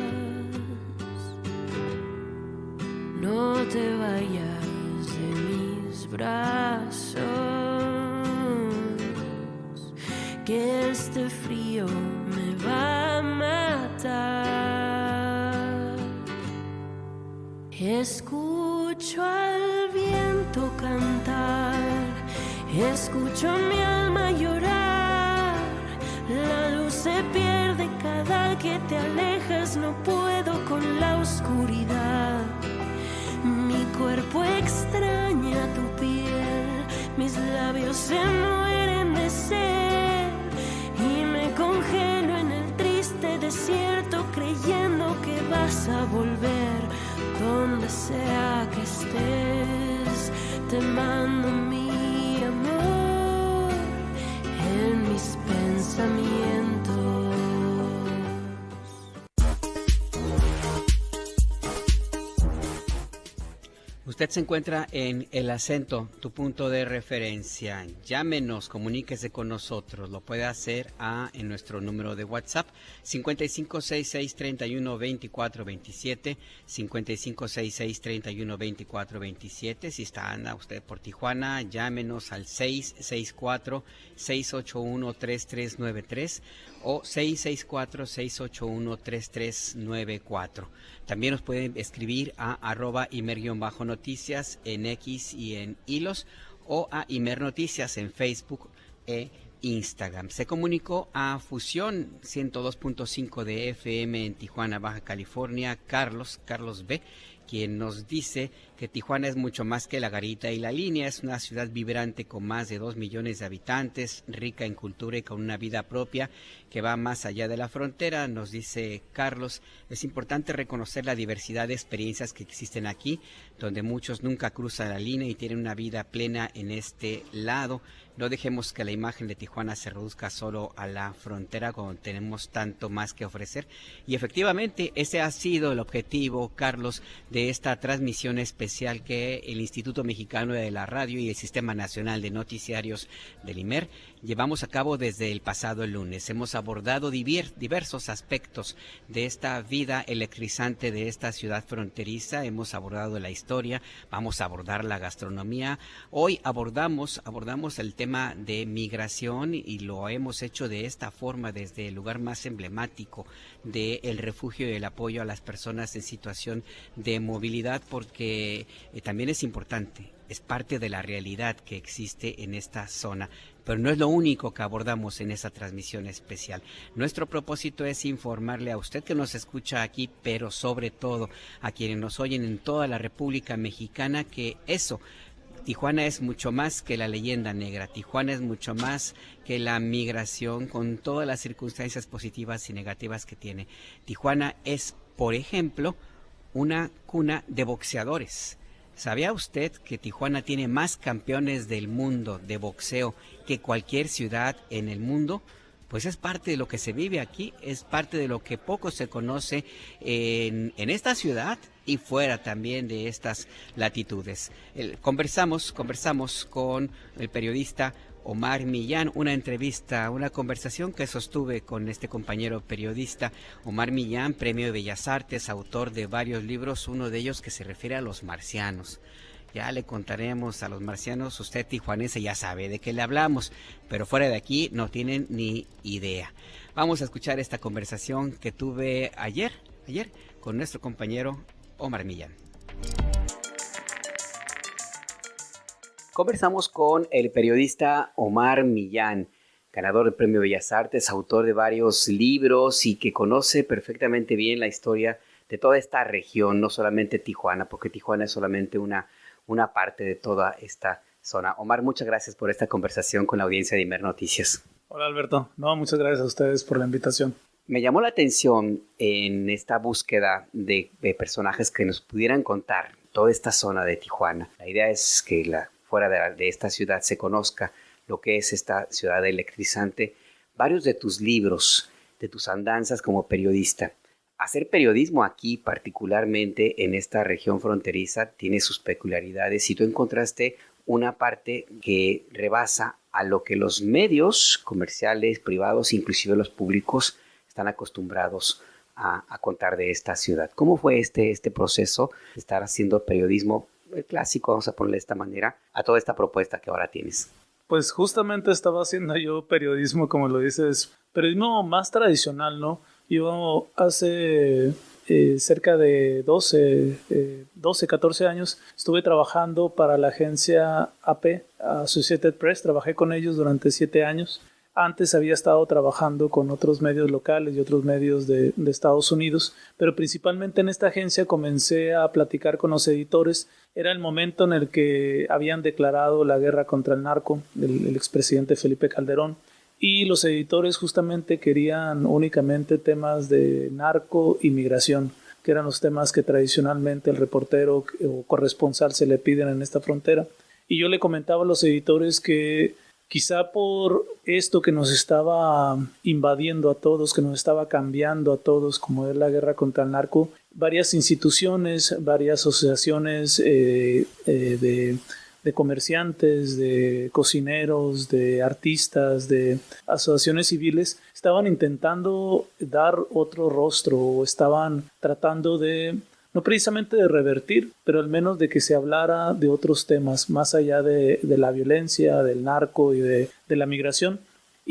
No te vayas de mis brazos, que este frío me va a matar. Escucho al viento cantar, escucho mi alma llorar. La luz se pierde cada que te alejas, no puedo con la oscuridad. Mi cuerpo extraña tu piel, mis labios se mueren de sed y me congelo en el triste desierto creyendo que vas a volver. Donde sea que estés, te mando mi amor en mis pensamientos. Usted se encuentra en El Acento, tu punto de referencia. Llámenos, comuníquese con nosotros. Lo puede hacer en nuestro número de WhatsApp 5566312427, 5566312427. Si anda usted por Tijuana, llámenos al 664-681-3393 o 664-681-3394. También nos pueden escribir a @imer_noticias en X y en Hilos, o a Imer Noticias en Facebook e Instagram. Se comunicó a Fusión 102.5 de FM en Tijuana, Baja California, Carlos B., quien nos dice que Tijuana es mucho más que La Garita y La Línea. Es una ciudad vibrante con más de 2 millones de habitantes, rica en cultura y con una vida propia que va más allá de la frontera. Nos dice Carlos, es importante reconocer la diversidad de experiencias que existen aquí, donde muchos nunca cruzan la línea y tienen una vida plena en este lado. No dejemos que la imagen de Tijuana se reduzca solo a la frontera, cuando tenemos tanto más que ofrecer. Y efectivamente, ese ha sido el objetivo, Carlos, de esta transmisión especial que el Instituto Mexicano de la Radio y el Sistema Nacional de Noticiarios del IMER llevamos a cabo desde el pasado lunes. Hemos abordado diversos aspectos de esta vida electrizante de esta ciudad fronteriza. Hemos abordado la historia, vamos a abordar la gastronomía. Hoy abordamos el tema de migración, y lo hemos hecho de esta forma, desde el lugar más emblemático del refugio y el apoyo a las personas en situación de movilidad, porque también es importante. Es parte de la realidad que existe en esta zona, pero no es lo único que abordamos en esa transmisión especial. Nuestro propósito es informarle a usted que nos escucha aquí, pero sobre todo a quienes nos oyen en toda la República Mexicana, que Tijuana es mucho más que la leyenda negra. Tijuana es mucho más que la migración, con todas las circunstancias positivas y negativas que tiene. Tijuana es, por ejemplo, una cuna de boxeadores. ¿Sabía usted que Tijuana tiene más campeones del mundo de boxeo que cualquier ciudad en el mundo? Pues es parte de lo que se vive aquí, es parte de lo que poco se conoce en esta ciudad y fuera también de estas latitudes. Conversamos con el periodista Omar Millán, una conversación que sostuve con este compañero periodista. Omar Millán, Premio de Bellas Artes, autor de varios libros, uno de ellos que se refiere a los marcianos. Ya le contaremos a los marcianos, usted tijuanense ya sabe de qué le hablamos, pero fuera de aquí no tienen ni idea. Vamos a escuchar esta conversación que tuve ayer con nuestro compañero Omar Millán. Conversamos con el periodista Omar Millán, ganador del Premio Bellas Artes, autor de varios libros y que conoce perfectamente bien la historia de toda esta región, no solamente Tijuana, porque Tijuana es solamente una parte de toda esta zona. Omar, muchas gracias por esta conversación con la audiencia de Imer Noticias. Hola, Alberto. Muchas gracias a ustedes por la invitación. Me llamó la atención en esta búsqueda de personajes que nos pudieran contar toda esta zona de Tijuana. La idea es que fuera de esta ciudad se conozca lo que es esta ciudad electrizante. Varios de tus libros, de tus andanzas como periodista. Hacer periodismo aquí, particularmente en esta región fronteriza, tiene sus peculiaridades, y tú encontraste una parte que rebasa a lo que los medios comerciales, privados, inclusive los públicos, están acostumbrados a contar de esta ciudad. ¿Cómo fue este proceso de estar haciendo periodismo clásico, vamos a ponerle de esta manera, a toda esta propuesta que ahora tienes? Pues justamente estaba haciendo yo periodismo, como lo dices, periodismo más tradicional, ¿no? Yo hace cerca de 14 años estuve trabajando para la agencia AP, Associated Press. Trabajé con ellos durante 7 años. Antes había estado trabajando con otros medios locales y otros medios de Estados Unidos, pero principalmente en esta agencia comencé a platicar con los editores. Era el momento en el que habían declarado la guerra contra el narco, el expresidente Felipe Calderón. Y los editores justamente querían únicamente temas de narco y migración, que eran los temas que tradicionalmente el reportero o corresponsal se le piden en esta frontera. Y yo le comentaba a los editores que quizá por esto que nos estaba invadiendo a todos, que nos estaba cambiando a todos, como es la guerra contra el narco, varias instituciones, varias asociaciones de comerciantes, de cocineros, de artistas, de asociaciones civiles, estaban intentando dar otro rostro, o estaban tratando de, no precisamente de revertir, pero al menos de que se hablara de otros temas, más allá de la violencia, del narco y de la migración.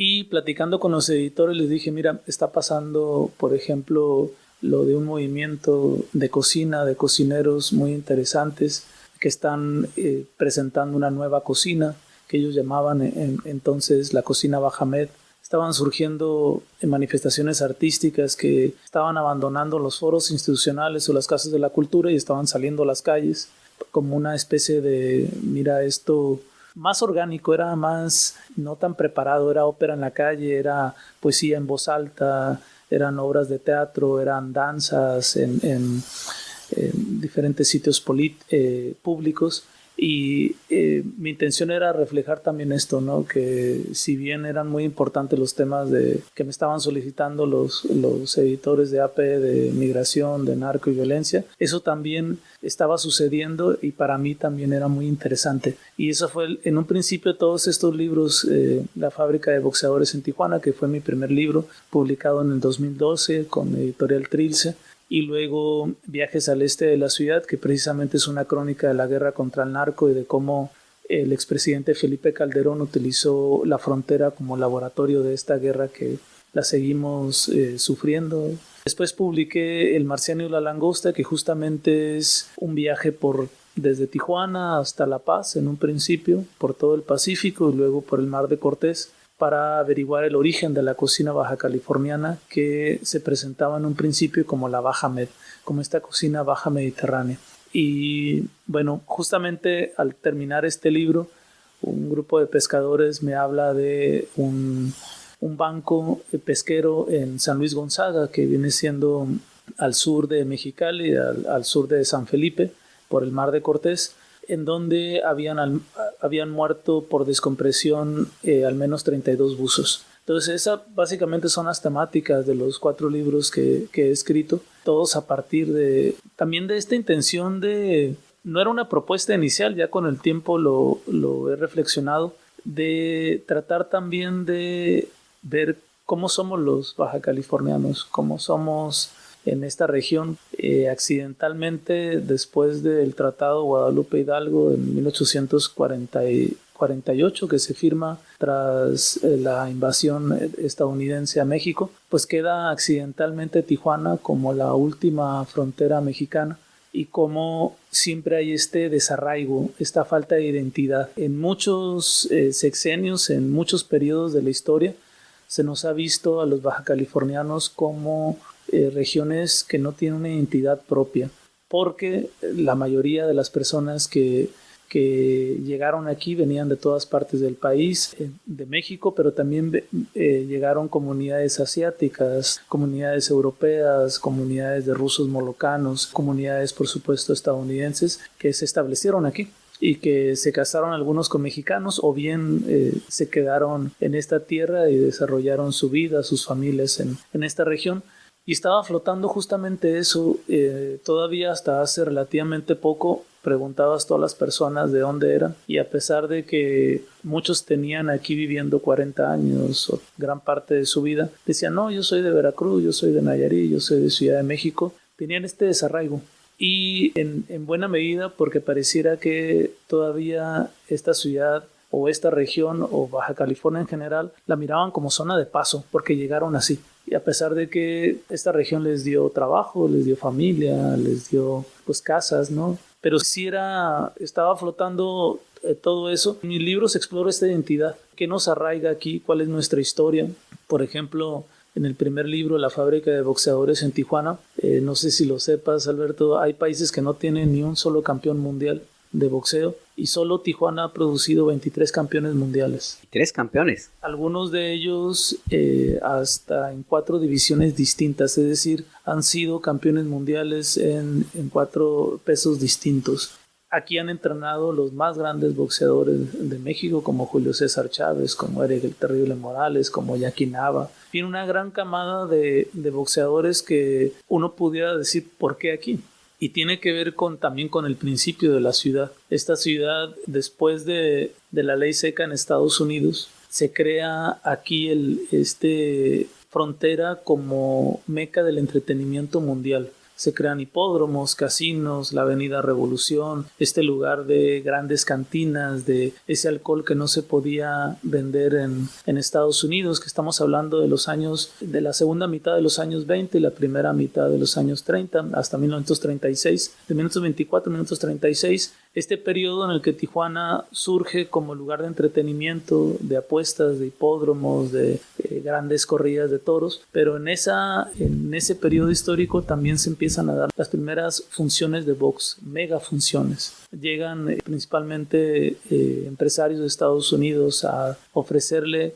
Y platicando con los editores les dije, mira, está pasando, por ejemplo, lo de un movimiento de cocina, de cocineros muy interesantes que están presentando una nueva cocina que ellos llamaban entonces la cocina Bahamed. Estaban surgiendo manifestaciones artísticas que estaban abandonando los foros institucionales o las casas de la cultura y estaban saliendo a las calles como una especie de, mira, esto más orgánico, era más no tan preparado, era ópera en la calle, era poesía en voz alta, eran obras de teatro, eran danzas en diferentes sitios públicos. Y mi intención era reflejar también esto, ¿no? Que si bien eran muy importantes los temas que me estaban solicitando los editores de AP, de migración, de narco y violencia, eso también estaba sucediendo y para mí también era muy interesante. Y eso fue en un principio todos estos libros, La fábrica de boxeadores en Tijuana, que fue mi primer libro, publicado en el 2012 con Editorial Trilce. Y luego Viajes al este de la ciudad, que precisamente es una crónica de la guerra contra el narco y de cómo el expresidente Felipe Calderón utilizó la frontera como laboratorio de esta guerra que la seguimos sufriendo. Después publiqué El marciano y la langosta, que justamente es un viaje desde Tijuana hasta La Paz en un principio, por todo el Pacífico y luego por el Mar de Cortés, para averiguar el origen de la cocina baja californiana que se presentaba en un principio como la Bahamed, como esta cocina baja mediterránea. Y bueno, justamente al terminar este libro, un grupo de pescadores me habla de un banco pesquero en San Luis Gonzaga, que viene siendo al sur de Mexicali, al sur de San Felipe, por el Mar de Cortés, en donde habían muerto por descompresión al menos 32 buzos. Entonces esas básicamente son las temáticas de los 4 libros que he escrito, todos a partir también de esta intención no era una propuesta inicial, ya con el tiempo lo he reflexionado, de tratar también de ver cómo somos los baja californianos, cómo somos en esta región. Accidentalmente, después del Tratado Guadalupe Hidalgo en 1848, que se firma tras la invasión estadounidense a México, pues queda accidentalmente Tijuana como la última frontera mexicana, y como siempre hay este desarraigo, esta falta de identidad. En muchos sexenios, en muchos periodos de la historia, se nos ha visto a los baja californianos como regiones que no tienen una identidad propia, porque la mayoría de las personas que llegaron aquí venían de todas partes del país, de México, pero también llegaron comunidades asiáticas, comunidades europeas, comunidades de rusos molocanos, comunidades por supuesto estadounidenses que se establecieron aquí y que se casaron algunos con mexicanos o bien se quedaron en esta tierra y desarrollaron su vida, sus familias en esta región. Y estaba flotando justamente eso. Todavía hasta hace relativamente poco preguntabas a todas las personas de dónde eran, y a pesar de que muchos tenían aquí viviendo 40 años o gran parte de su vida, decían, no, yo soy de Veracruz, yo soy de Nayarit, yo soy de Ciudad de México. Tenían este desarraigo. Y en buena medida porque pareciera que todavía esta ciudad o esta región o Baja California en general la miraban como zona de paso porque llegaron así. Y a pesar de que esta región les dio trabajo, les dio familia, les dio pues casas, ¿no? Pero sí estaba flotando todo eso. En mis libros exploro esta identidad. ¿Qué nos arraiga aquí? ¿Cuál es nuestra historia? Por ejemplo, en el primer libro, La fábrica de boxeadores en Tijuana, no sé si lo sepas, Alberto, hay países que no tienen ni un solo campeón mundial de boxeo y solo Tijuana ha producido 23 campeones mundiales. ¿3 campeones? Algunos de ellos hasta en 4 divisiones distintas, es decir, han sido campeones mundiales en 4 pesos distintos. Aquí han entrenado los más grandes boxeadores de México, como Julio César Chávez, como Eric el Terrible Morales, como Jackie Nava. Tiene una gran camada de boxeadores que uno pudiera decir, ¿por qué aquí? Y tiene que ver también con el principio de la ciudad. Esta ciudad, después de la ley seca en Estados Unidos, se crea aquí frontera como meca del entretenimiento mundial. se crean hipódromos, casinos, la Avenida Revolución, este lugar de grandes cantinas, de ese alcohol que no se podía vender en Estados Unidos, que estamos hablando de la segunda mitad de los años 20 y la primera mitad de los años 30, hasta 1936, de 1924 a 1936, este periodo en el que Tijuana surge como lugar de entretenimiento, de apuestas, de hipódromos, de grandes corridas de toros, pero en ese periodo histórico también se empiezan a dar las primeras funciones de box, mega funciones. Llegan principalmente empresarios de Estados Unidos a ofrecerle.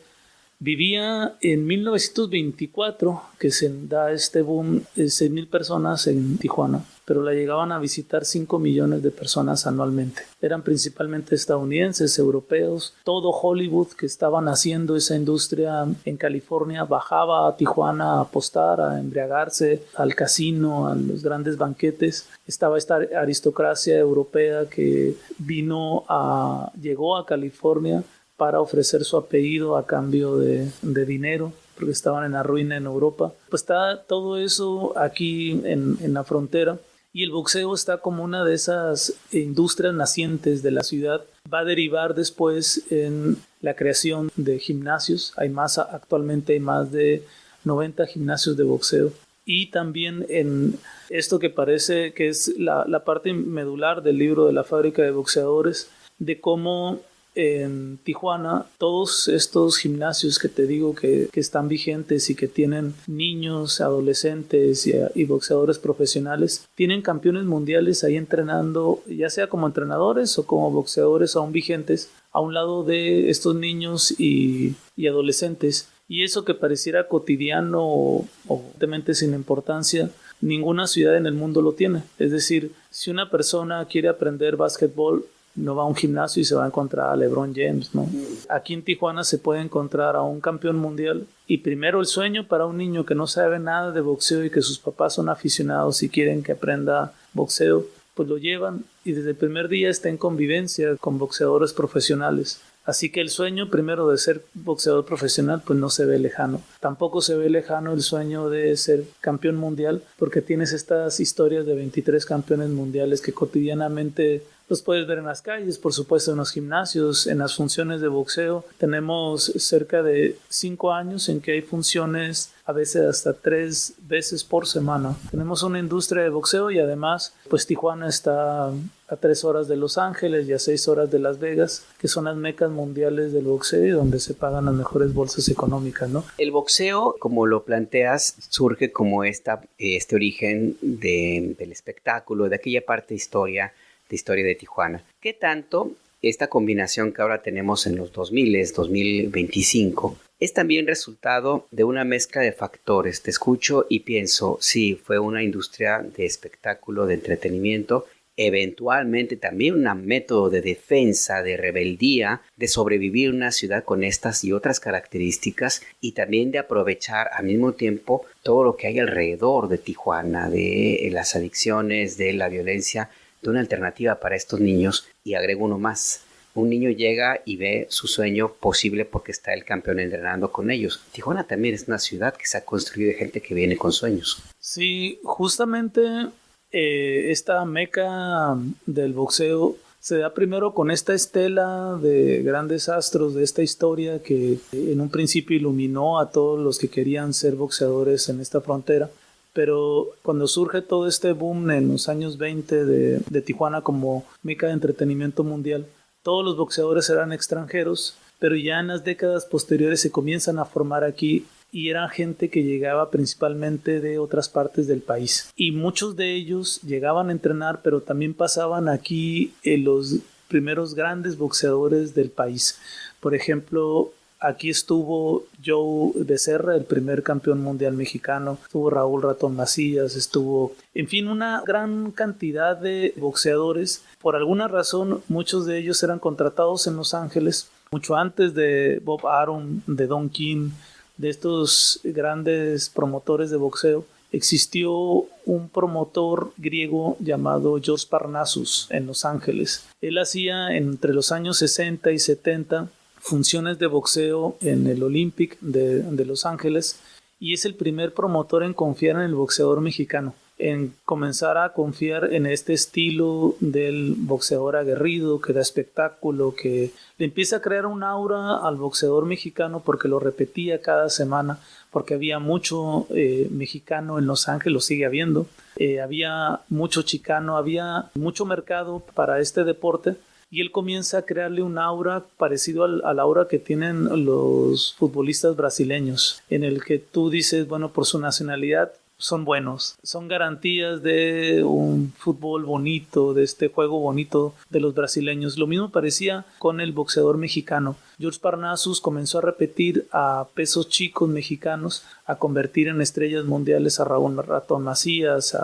Vivía en 1924 que se da este boom, 6,000 personas en Tijuana, pero la llegaban a visitar 5 millones de personas anualmente. Eran principalmente estadounidenses, europeos, todo Hollywood que estaban haciendo esa industria en California bajaba a Tijuana a apostar, a embriagarse, al casino, a los grandes banquetes. Estaba esta aristocracia europea que llegó a California para ofrecer su apellido a cambio de dinero, porque estaban en la ruina en Europa. Pues está todo eso aquí en la frontera, y el boxeo está como una de esas industrias nacientes de la ciudad. Va a derivar después en la creación de gimnasios. Actualmente hay más de 90 gimnasios de boxeo. Y también en esto que parece que es la parte medular del libro de la fábrica de boxeadores, de cómo en Tijuana todos estos gimnasios que te digo que están vigentes y que tienen niños, adolescentes y boxeadores profesionales, tienen campeones mundiales ahí entrenando, ya sea como entrenadores o como boxeadores aún vigentes, a un lado de estos niños y adolescentes. Y eso que pareciera cotidiano o obviamente sin importancia, ninguna ciudad en el mundo lo tiene. Es decir, si una persona quiere aprender básquetbol, no va a un gimnasio y se va a encontrar a LeBron James, ¿no? Aquí en Tijuana se puede encontrar a un campeón mundial, y primero el sueño para un niño que no sabe nada de boxeo y que sus papás son aficionados y quieren que aprenda boxeo, pues lo llevan y desde el primer día está en convivencia con boxeadores profesionales. Así que el sueño primero de ser boxeador profesional pues no se ve lejano. Tampoco se ve lejano el sueño de ser campeón mundial, porque tienes estas historias de 23 campeones mundiales que cotidianamente los puedes ver en las calles, por supuesto en los gimnasios, en las funciones de boxeo. Tenemos cerca de 5 años en que hay funciones a veces hasta 3 veces por semana. Tenemos una industria de boxeo y además pues Tijuana está a 3 horas de Los Ángeles y a 6 horas de Las Vegas, que son las mecas mundiales del boxeo y donde se pagan las mejores bolsas económicas, ¿no? El boxeo, como lo planteas, surge como este origen del espectáculo, de aquella parte de historia de Tijuana. ¿Qué tanto esta combinación que ahora tenemos en los 2025 es también resultado de una mezcla de factores? Te escucho y pienso, sí, fue una industria de espectáculo, de entretenimiento, eventualmente también un método de defensa, de rebeldía, de sobrevivir en una ciudad con estas y otras características, y también de aprovechar al mismo tiempo todo lo que hay alrededor de Tijuana, de las adicciones, de la violencia, de una alternativa para estos niños. Y agrego uno más: un niño llega y ve su sueño posible porque está el campeón entrenando con ellos. Tijuana también es una ciudad que se ha construido de gente que viene con sueños. Sí, justamente esta meca del boxeo se da primero con esta estela de grandes astros de esta historia que en un principio iluminó a todos los que querían ser boxeadores en esta frontera. Pero cuando surge todo este boom en los años 20 de Tijuana como meca de entretenimiento mundial, todos los boxeadores eran extranjeros, pero ya en las décadas posteriores se comienzan a formar aquí y eran gente que llegaba principalmente de otras partes del país. Y muchos de ellos llegaban a entrenar, pero también pasaban aquí los primeros grandes boxeadores del país. Por ejemplo, aquí estuvo Joe Becerra, el primer campeón mundial mexicano. Estuvo Raúl Ratón Macías, en fin, una gran cantidad de boxeadores. Por alguna razón, muchos de ellos eran contratados en Los Ángeles, mucho antes de Bob Arum, de Don King, de estos grandes promotores de boxeo. Existió un promotor griego llamado George Parnassus en Los Ángeles. Él hacía entre los años 60 y 70 funciones de boxeo en el Olympic de Los Ángeles, y es el primer promotor en confiar en el boxeador mexicano. en comenzar a confiar en este estilo del boxeador aguerrido que da espectáculo, que le empieza a crear un aura al boxeador mexicano porque lo repetía cada semana, porque había mucho mexicano en Los Ángeles, lo sigue habiendo, había mucho chicano, había mucho mercado para este deporte. Y él comienza a crearle un aura parecido al aura que tienen los futbolistas brasileños, en el que tú dices, bueno, por su nacionalidad son buenos, son garantías de un fútbol bonito, de este juego bonito de los brasileños. Lo mismo parecía con el boxeador mexicano. George Parnassus comenzó a repetir a pesos chicos mexicanos, a convertir en estrellas mundiales a Raúl Ratón Macías,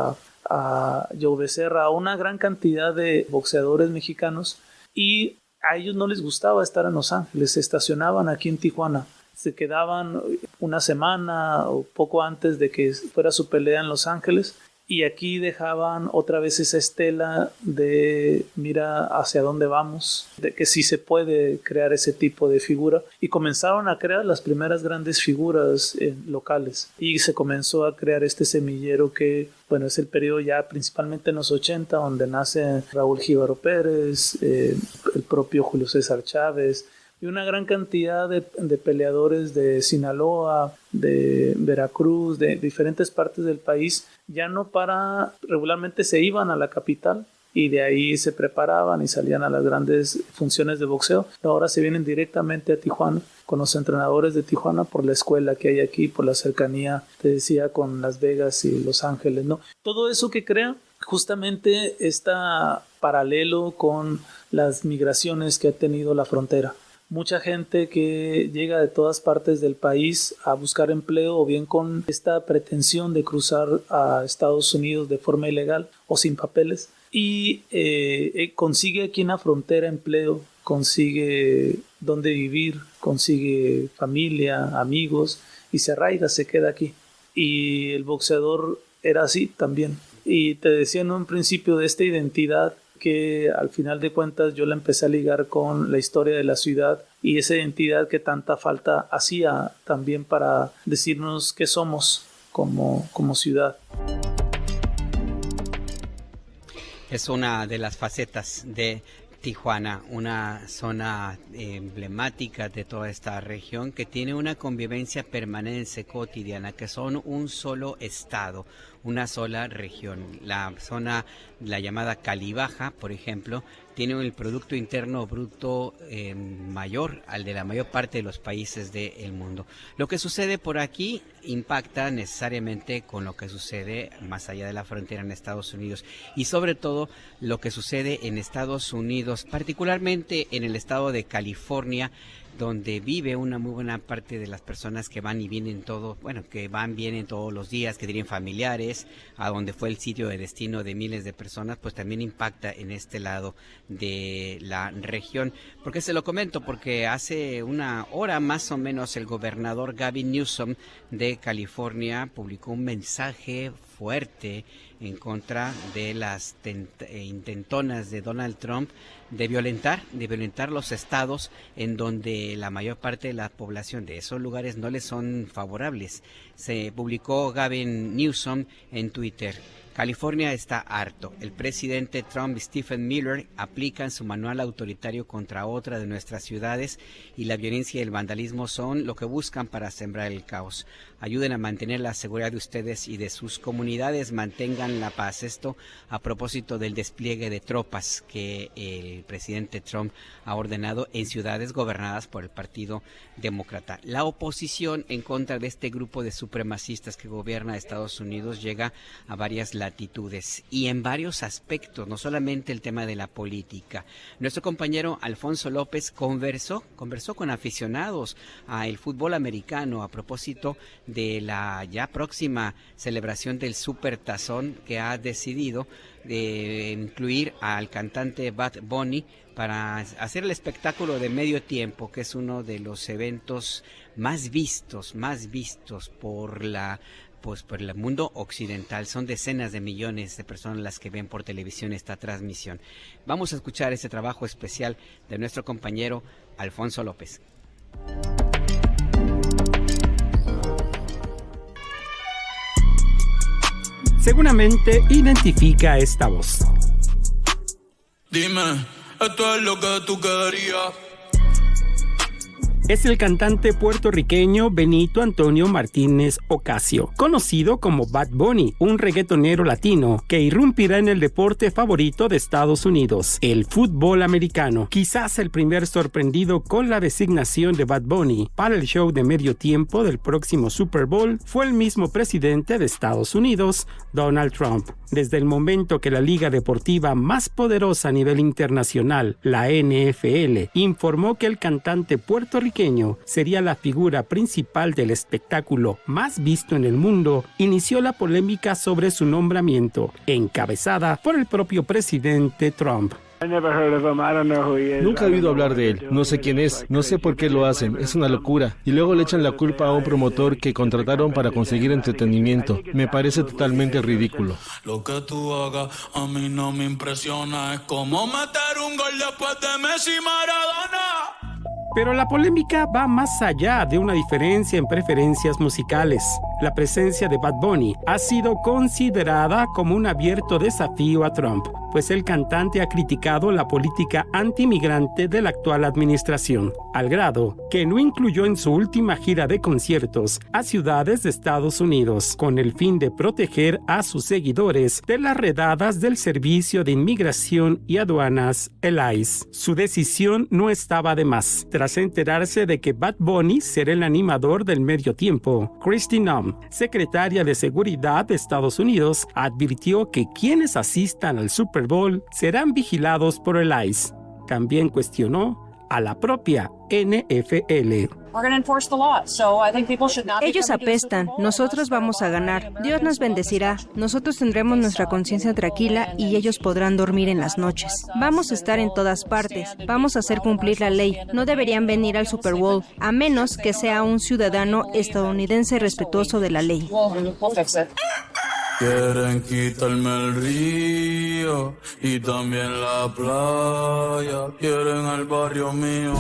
a Joe Becerra, a una gran cantidad de boxeadores mexicanos, y a ellos no les gustaba estar en Los Ángeles, se estacionaban aquí en Tijuana, se quedaban una semana o poco antes de que fuera su pelea en Los Ángeles, y aquí dejaban otra vez esa estela de mira hacia dónde vamos, de que sí se puede crear ese tipo de figura, y comenzaron a crear las primeras grandes figuras locales, y se comenzó a crear este semillero que, bueno, es el periodo ya principalmente en los 80, donde nace Raúl Jíbaro Pérez, el propio Julio César Chávez, y una gran cantidad de peleadores de Sinaloa, de Veracruz, de diferentes partes del país. Ya no regularmente se iban a la capital y de ahí se preparaban y salían a las grandes funciones de boxeo. Ahora se vienen directamente a Tijuana con los entrenadores de Tijuana por la escuela que hay aquí, por la cercanía, te decía, con Las Vegas y Los Ángeles, ¿no? Todo eso que crea justamente está paralelo con las migraciones que ha tenido la frontera. Mucha gente que llega de todas partes del país a buscar empleo, o bien con esta pretensión de cruzar a Estados Unidos de forma ilegal o sin papeles, y consigue aquí en la frontera empleo, consigue dónde vivir, consigue familia, amigos, y se arraiga, se queda aquí. Y el boxeador era así también. Y te decía en un principio de esta identidad, que al final de cuentas yo la empecé a ligar con la historia de la ciudad y esa identidad que tanta falta hacía también para decirnos qué somos como ciudad. Es una de las facetas de Tijuana, una zona emblemática de toda esta región que tiene una convivencia permanente cotidiana, que son un solo estado, una sola región. La zona, la llamada Cali Baja, por ejemplo, tiene el Producto Interno Bruto mayor al de la mayor parte de los países del mundo. Lo que sucede por aquí impacta necesariamente con lo que sucede más allá de la frontera en Estados Unidos, y sobre todo lo que sucede en Estados Unidos, particularmente en el estado de California, donde vive una muy buena parte de las personas que van y vienen vienen todos los días, que tienen familiares, a donde fue el sitio de destino de miles de personas, pues también impacta en este lado de la región. ¿Por qué se lo comento? Porque hace una hora más o menos el gobernador Gavin Newsom de California publicó un mensaje fuerte en contra de las intentonas de Donald Trump de violentar los estados en donde la mayor parte de la población de esos lugares no les son favorables. Se publicó Gavin Newsom en Twitter: California está harto. El presidente Trump y Stephen Miller aplican su manual autoritario contra otra de nuestras ciudades, y la violencia y el vandalismo son lo que buscan para sembrar el caos. Ayuden a mantener la seguridad de ustedes y de sus comunidades, mantengan la paz. Esto a propósito del despliegue de tropas que el presidente Trump ha ordenado en ciudades gobernadas por el Partido Demócrata. La oposición en contra de este grupo de supremacistas que gobierna Estados Unidos llega a varias latitudes y en varios aspectos, no solamente el tema de la política. Nuestro compañero Alfonso López conversó con aficionados al fútbol americano a propósito de la ya próxima celebración del Supertazón, que ha decidido incluir al cantante Bad Bunny para hacer el espectáculo de medio tiempo, que es uno de los eventos más vistos por el mundo occidental. Son decenas de millones de personas las que ven por televisión esta transmisión. Vamos a escuchar este trabajo especial de nuestro compañero Alfonso López. seguramente identifica esta voz. Dime, esto es lo que tú querías. Es el cantante puertorriqueño Benito Antonio Martínez Ocasio, conocido como Bad Bunny, un reggaetonero latino que irrumpirá en el deporte favorito de Estados Unidos, el fútbol americano. Quizás el primer sorprendido con la designación de Bad Bunny para el show de medio tiempo del próximo Super Bowl fue el mismo presidente de Estados Unidos, Donald Trump. Desde el momento que la liga deportiva más poderosa a nivel internacional, la NFL, informó que el cantante puertorriqueño sería la figura principal del espectáculo más visto en el mundo, inició la polémica sobre su nombramiento, encabezada por el propio presidente Trump. Nunca he oído hablar de él, no sé quién es, no sé por qué lo hacen, es una locura. Y luego le echan la culpa a un promotor que contrataron para conseguir entretenimiento. Me parece totalmente ridículo. Lo que tú hagas a mí no me impresiona, es como meter un gol después de Messi y Maradona. Pero la polémica va más allá de una diferencia en preferencias musicales. La presencia de Bad Bunny ha sido considerada como un abierto desafío a Trump, pues el cantante ha criticado la política antimigrante de la actual administración, al grado que no incluyó en su última gira de conciertos a ciudades de Estados Unidos, con el fin de proteger a sus seguidores de las redadas del Servicio de Inmigración y Aduanas, el ICE. Su decisión no estaba de más. Tras enterarse de que Bad Bunny será el animador del medio tiempo, Kristi Noem, secretaria de Seguridad de Estados Unidos, advirtió que quienes asistan al Super Bowl serán vigilados por el ICE. También cuestionó a la propia NFL. Ellos apestan, nosotros vamos a ganar. Dios nos bendecirá, nosotros tendremos nuestra conciencia tranquila y ellos podrán dormir en las noches. Vamos a estar en todas partes, vamos a hacer cumplir la ley. No deberían venir al Super Bowl, a menos que sea un ciudadano estadounidense respetuoso de la ley. Quieren quitarme el río y también la playa, quieren al barrio mío.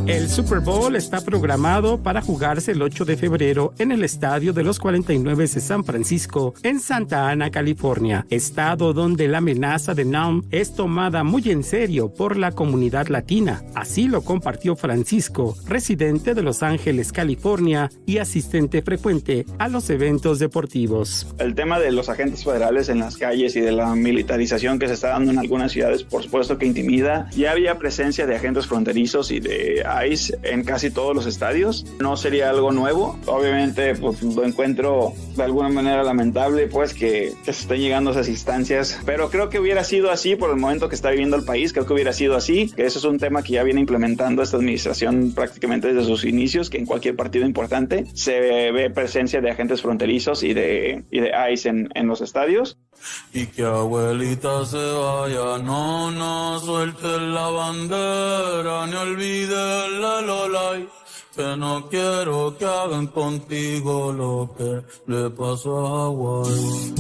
El Super Bowl está programado para jugarse el 8 de febrero en el Estadio de los 49 de San Francisco, en Santa Ana, California, estado donde la amenaza de Noem es tomada muy en serio por la comunidad latina. Así lo compartió Francisco, residente de Los Ángeles, California, y asistente frecuente a los eventos deportivos. El tema de los agentes federales en las calles y de la militarización que se está dando en algunas ciudades, por supuesto que intimida. Ya había presencia de agentes fronterizos y de ICE en casi todos los estadios. No sería algo nuevo. Obviamente, pues lo encuentro de alguna manera lamentable, pues que se estén llegando a esas instancias. Pero creo que hubiera sido así por el momento que está viviendo el país. Creo que hubiera sido así. Que eso es un tema que ya viene implementando esta administración prácticamente desde sus inicios, que en cualquier partido importante se ve presencia de agentes fronterizos y de ICE en los estadios. Y que abuelita se vaya, no suelte la bandera, ni olvide la Lolay, que no quiero que hagan contigo lo que le pasó a Hawái.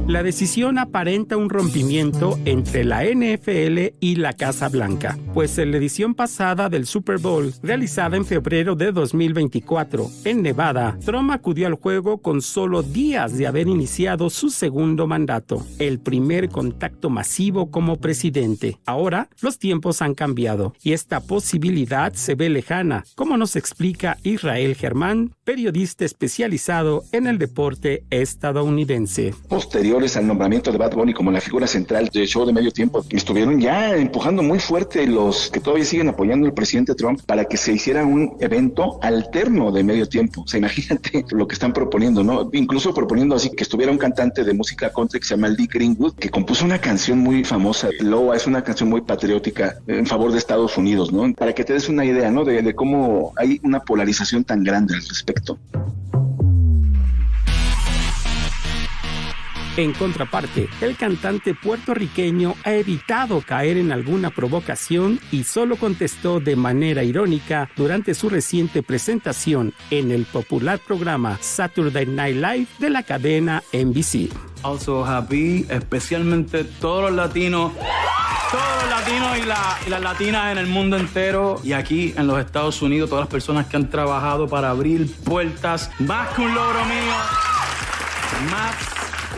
La decisión aparenta un rompimiento entre la NFL y la Casa Blanca, pues en la edición pasada del Super Bowl, realizada en febrero de 2024, en Nevada, Trump acudió al juego con solo días de haber iniciado su segundo mandato, el primer contacto masivo como presidente. Ahora, los tiempos han cambiado y esta posibilidad se ve lejana, como nos explica Israel Germán, periodista especializado en el deporte estadounidense. Posteriores al nombramiento de Bad Bunny como la figura central del show de medio tiempo, estuvieron ya empujando muy fuerte los que todavía siguen apoyando al presidente Trump para que se hiciera un evento alterno de medio tiempo. O sea, imagínate lo que están proponiendo, ¿no? Incluso proponiendo así que estuviera un cantante de música country que se llama Lee Greenwood, que compuso una canción muy famosa. Loa es una canción muy patriótica en favor de Estados Unidos, ¿no? Para que te des una idea, ¿no? De cómo hay una polarización tan grande al respecto. En contraparte, el cantante puertorriqueño ha evitado caer en alguna provocación y solo contestó de manera irónica durante su reciente presentación en el popular programa Saturday Night Live de la cadena NBC. Also happy, especialmente todos los latinos y las latinas en el mundo entero y aquí en los Estados Unidos, todas las personas que han trabajado para abrir puertas, más que un logro mío, más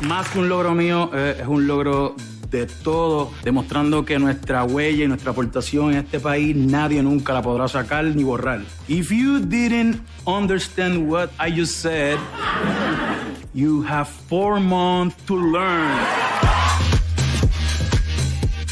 más que un logro mío, es un logro de todos, demostrando que nuestra huella y nuestra aportación en este país nadie nunca la podrá sacar ni borrar. If you didn't understand what I just said, you have 4 months to learn.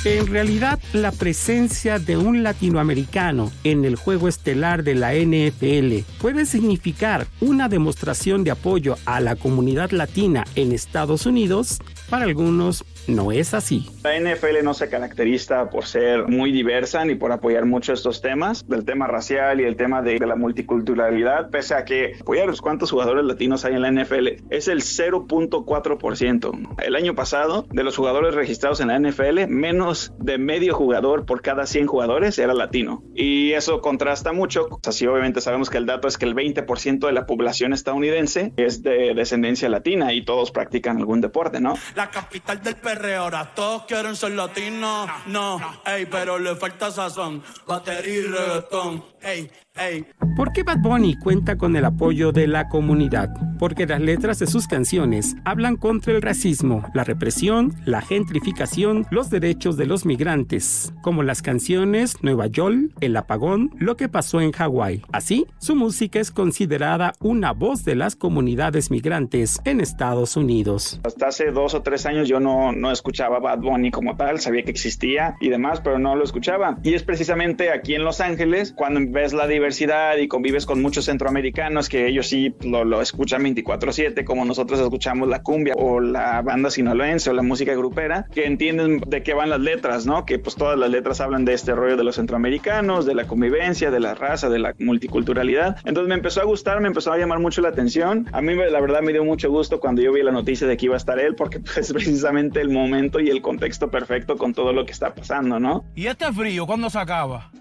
En realidad, la presencia de un latinoamericano en el juego estelar de la NFL puede significar una demostración de apoyo a la comunidad latina en Estados Unidos. Para algunos, no es así. La NFL no se caracteriza por ser muy diversa ni por apoyar mucho estos temas, del tema racial y el tema de la multiculturalidad, pese a que apoyar los cuantos jugadores latinos hay en la NFL es el 0.4%. El año pasado, de los jugadores registrados en la NFL, menos de medio jugador por cada 100 jugadores era latino. Y eso contrasta mucho. Así obviamente sabemos que el dato es que el 20% de la población estadounidense es de descendencia latina y todos practican algún deporte, ¿no? La capital del perreo, ahora todos quieren ser latinos. No, ey, pero le falta sazón, batería y reggaetón, ey, ey. ¿Por qué Bad Bunny cuenta con el apoyo de la comunidad? Porque las letras de sus canciones hablan contra el racismo, la represión, la gentrificación, los derechos de los migrantes, como las canciones Nueva York, El Apagón, Lo que pasó en Hawái. Así, su música es considerada una voz de las comunidades migrantes en Estados Unidos. Hasta hace 2 o 3 años yo no escuchaba Bad Bunny como tal, sabía que existía y demás, pero no lo escuchaba. Y es precisamente aquí en Los Ángeles, cuando ves la diversidad y convives con muchos centroamericanos que ellos sí lo escuchan 24/7, como nosotros escuchamos la cumbia o la banda sinaloense o la música grupera, que entienden de qué van las letras, ¿no? Que pues todas las letras hablan de este rollo de los centroamericanos, de la convivencia, de la raza, de la multiculturalidad. Entonces me empezó a gustar, me empezó a llamar mucho la atención. A mí la verdad me dio mucho gusto cuando yo vi la noticia de que iba a estar él, porque pues, es precisamente el momento y el contexto perfecto con todo lo que está pasando, ¿no? ¿Y este frío cuándo se acaba?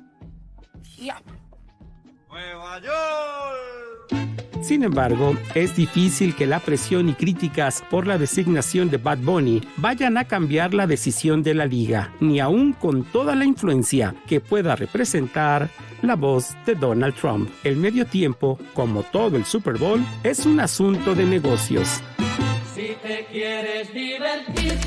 Nueva York. Sin embargo, es difícil que la presión y críticas por la designación de Bad Bunny vayan a cambiar la decisión de la liga, ni aún con toda la influencia que pueda representar la voz de Donald Trump. El medio tiempo, como todo el Super Bowl, es un asunto de negocios. Si te quieres divertir.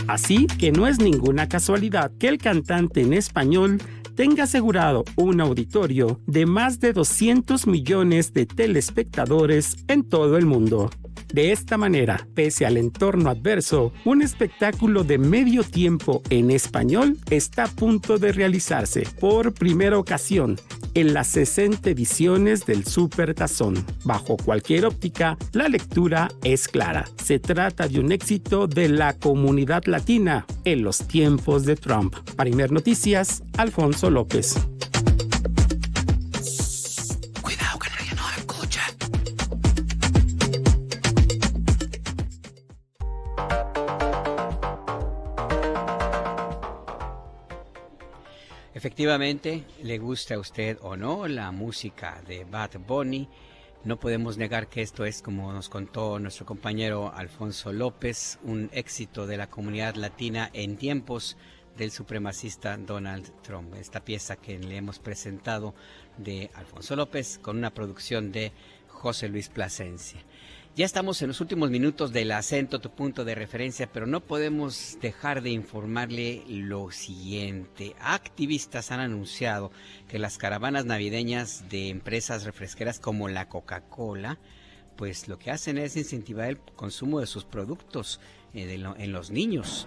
Así que no es ninguna casualidad que el cantante en español tenga asegurado un auditorio de más de 200 millones de telespectadores en todo el mundo. De esta manera, pese al entorno adverso, un espectáculo de medio tiempo en español está a punto de realizarse por primera ocasión en las 60 ediciones del Super Tazón. Bajo cualquier óptica, la lectura es clara. Se trata de un éxito de la comunidad latina en los tiempos de Trump. Para Imer Noticias, Alfonso López. Cuidado que nadie nos escucha. Efectivamente, le guste a usted o no la música de Bad Bunny, no podemos negar que esto es, como nos contó nuestro compañero Alfonso López, un éxito de la comunidad latina en tiempos del supremacista Donald Trump. Esta pieza que le hemos presentado de Alfonso López con una producción de José Luis Plasencia. Ya estamos en los últimos minutos del Acento, tu punto de referencia, pero no podemos dejar de informarle lo siguiente. Activistas han anunciado que las caravanas navideñas de empresas refresqueras como la Coca-Cola, pues lo que hacen es incentivar el consumo de sus productos en los niños,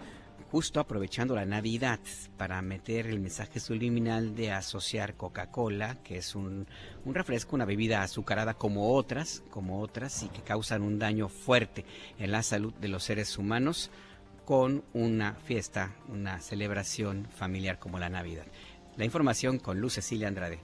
justo aprovechando la Navidad para meter el mensaje subliminal de asociar Coca-Cola, que es un refresco, una bebida azucarada como otras y que causan un daño fuerte en la salud de los seres humanos, con una fiesta, una celebración familiar como la Navidad. La información con Luz Cecilia Andrade.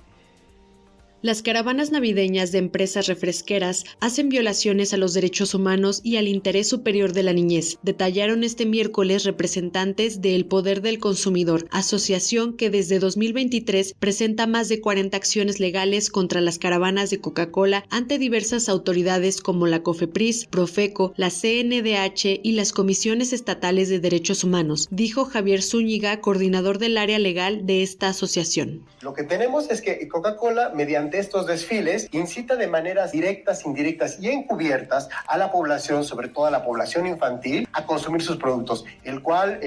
Las caravanas navideñas de empresas refresqueras hacen violaciones a los derechos humanos y al interés superior de la niñez, detallaron este miércoles representantes de El Poder del Consumidor, asociación que desde 2023 presenta más de 40 acciones legales contra las caravanas de Coca-Cola ante diversas autoridades como la COFEPRIS, Profeco, la CNDH y las comisiones estatales de derechos humanos, dijo Javier Zúñiga, coordinador del área legal de esta asociación. Lo que tenemos es que Coca-Cola, mediante mediante estos desfiles incita de maneras directas, indirectas y encubiertas a la población, sobre todo a la población infantil, a consumir sus productos, el cual,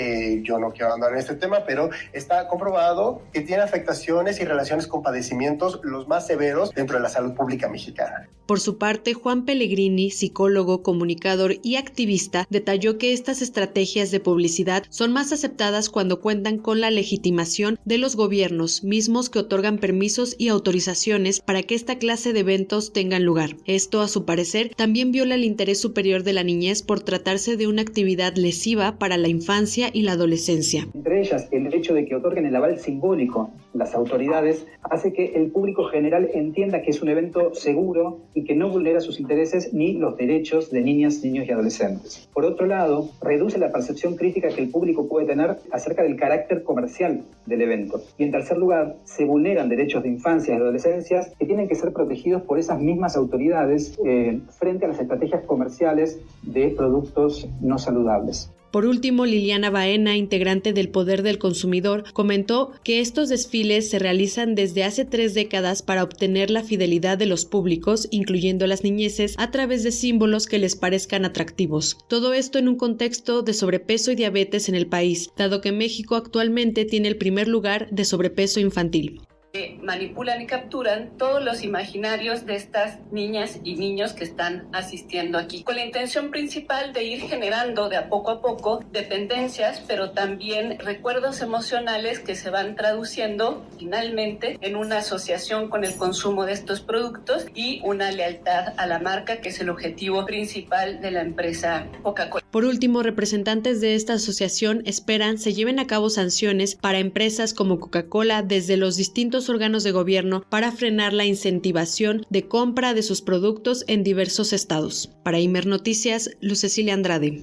yo no quiero andar en este tema, pero está comprobado que tiene afectaciones y relaciones con padecimientos los más severos dentro de la salud pública mexicana. Por su parte, Juan Pellegrini, psicólogo, comunicador y activista, detalló que estas estrategias de publicidad son más aceptadas cuando cuentan con la legitimación de los gobiernos mismos que otorgan permisos y autorizaciones para que esta clase de eventos tengan lugar. Esto, a su parecer, también viola el interés superior de la niñez por tratarse de una actividad lesiva para la infancia y la adolescencia. Entre ellas, el hecho de que otorguen el aval simbólico las autoridades hace que el público general entienda que es un evento seguro y que no vulnera sus intereses ni los derechos de niñas, niños y adolescentes. Por otro lado, reduce la percepción crítica que el público puede tener acerca del carácter comercial del evento. Y en tercer lugar, se vulneran derechos de infancias y adolescencias que tienen que ser protegidos por esas mismas autoridades frente a las estrategias comerciales de productos no saludables. Por último, Liliana Baena, integrante del Poder del Consumidor, comentó que estos desfiles se realizan desde hace 3 décadas para obtener la fidelidad de los públicos, incluyendo las niñeces, a través de símbolos que les parezcan atractivos. Todo esto en un contexto de sobrepeso y diabetes en el país, dado que México actualmente tiene el primer lugar de sobrepeso infantil. Manipulan y capturan todos los imaginarios de estas niñas y niños que están asistiendo aquí, con la intención principal de ir generando de a poco dependencias, pero también recuerdos emocionales que se van traduciendo finalmente en una asociación con el consumo de estos productos y una lealtad a la marca, que es el objetivo principal de la empresa Coca-Cola. Por último, representantes de esta asociación esperan se lleven a cabo sanciones para empresas como Coca-Cola desde los distintos órganos de gobierno para frenar la incentivación de compra de sus productos en diversos estados. Para Imer Noticias, Luz Cecilia Andrade.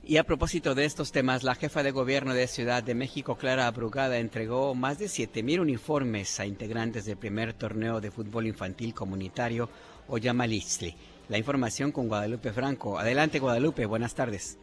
Y a propósito de estos temas, la jefa de gobierno de Ciudad de México, Clara Brugada, entregó más de 7,000 uniformes a integrantes del primer torneo de fútbol infantil comunitario Oyamalistli. La información con Guadalupe Franco. Adelante, Guadalupe, buenas tardes.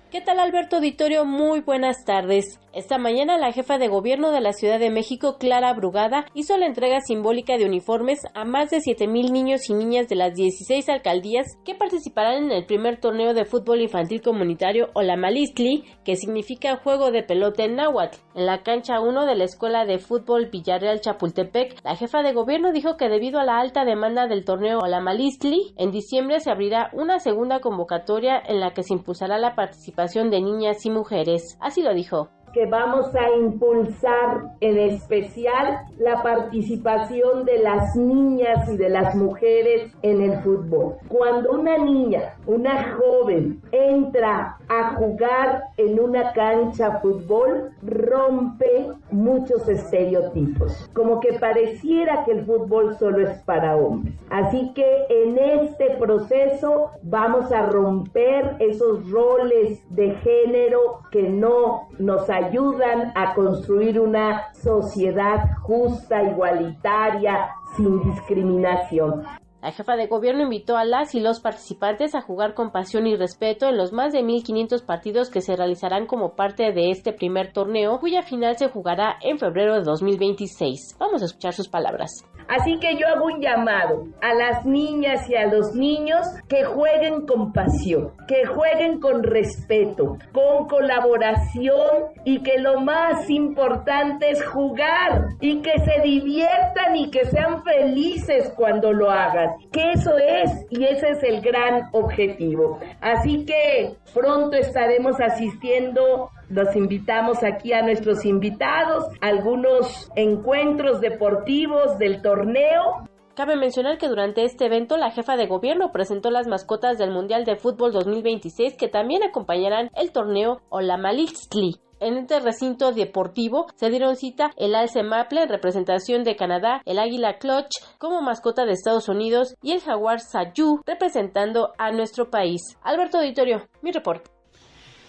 ¿Qué tal, Alberto Auditorio? Muy buenas tardes. Esta mañana la jefa de gobierno de la Ciudad de México, Clara Brugada, hizo la entrega simbólica de uniformes a más de 7,000 niños y niñas de las 16 alcaldías que participarán en el primer torneo de fútbol infantil comunitario Oyamalistli, que significa juego de pelota en náhuatl. En la cancha 1 de la Escuela de Fútbol Villarreal Chapultepec, la jefa de gobierno dijo que debido a la alta demanda del torneo Oyamalistli, en diciembre se abrirá una segunda convocatoria en la que se impulsará la participación de niñas y mujeres. Así lo dijo. Que vamos a impulsar en especial la participación de las niñas y de las mujeres en el fútbol. Cuando una niña, una joven, entra a jugar en una cancha fútbol, rompe muchos estereotipos, como que pareciera que el fútbol solo es para hombres. Así que en este proceso vamos a romper esos roles de género que no nos ayudan a construir una sociedad justa, igualitaria, sin discriminación. La jefa de gobierno invitó a las y los participantes a jugar con pasión y respeto en los más de 1,500 partidos que se realizarán como parte de este primer torneo, cuya final se jugará en febrero de 2026. Vamos a escuchar sus palabras. Así que yo hago un llamado a las niñas y a los niños que jueguen con pasión, que jueguen con respeto, con colaboración y que lo más importante es jugar y que se diviertan y que sean felices cuando lo hagan. Que eso es y ese es el gran objetivo. Así que pronto estaremos asistiendo. Los invitamos aquí a nuestros invitados, algunos encuentros deportivos del torneo. Cabe mencionar que durante este evento la jefa de gobierno presentó las mascotas del Mundial de Fútbol 2026 que también acompañarán el torneo Oyamalistli. En este recinto deportivo se dieron cita el alce maple en representación de Canadá, el águila clutch como mascota de Estados Unidos y el jaguar Sayu representando a nuestro país. Alberto Auditorio, mi reporte.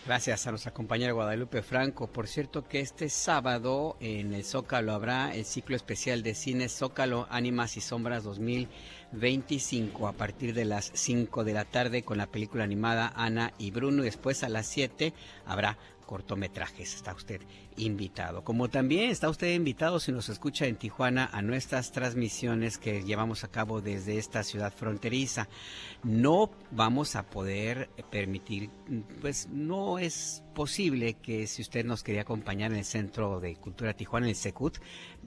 Gracias a nuestra compañera Guadalupe Franco. Por cierto que este sábado en el Zócalo habrá el ciclo especial de cine Zócalo Ánimas y Sombras 2025 a partir de las 5 de la tarde con la película animada Ana y Bruno. Y después a las 7 habrá cortometrajes. Está usted invitado. Como también está usted invitado, si nos escucha en Tijuana, a nuestras transmisiones que llevamos a cabo desde esta ciudad fronteriza. No vamos a poder permitir, pues no es posible que si usted nos quería acompañar en el Centro de Cultura Tijuana, en el Secut,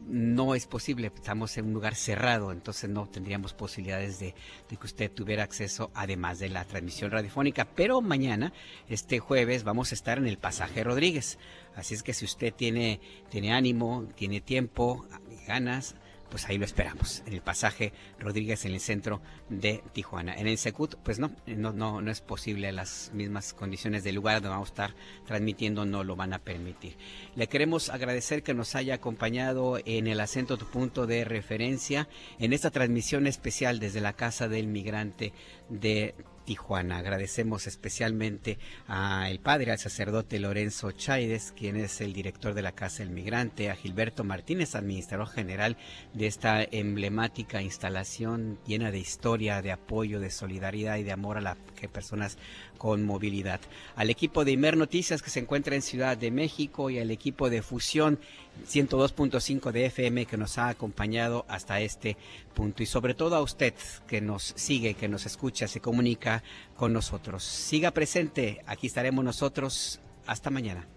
no es posible, estamos en un lugar cerrado, entonces no tendríamos posibilidades de que usted tuviera acceso además de la transmisión radiofónica, pero mañana, este jueves, vamos a estar en el Pasaje Rodríguez, así es que si usted tiene ánimo, tiene tiempo, ganas, pues ahí lo esperamos, en el Pasaje Rodríguez, en el centro de Tijuana. En el Secut, pues no es posible, las mismas condiciones del lugar donde vamos a estar transmitiendo no lo van a permitir. Le queremos agradecer que nos haya acompañado en el Acento, tu punto de referencia, en esta transmisión especial desde la Casa del Migrante de Tijuana. Agradecemos especialmente al padre, al sacerdote Lorenzo Chaides, quien es el director de la Casa del Migrante, a Gilberto Martínez, administrador general de esta emblemática instalación llena de historia, de apoyo, de solidaridad y de amor a las personas con movilidad. Al equipo de Imer Noticias que se encuentra en Ciudad de México y al equipo de Fusión 102.5 de FM que nos ha acompañado hasta este punto, y sobre todo a usted que nos sigue, que nos escucha, se comunica con nosotros. Siga presente, aquí estaremos nosotros. Hasta mañana.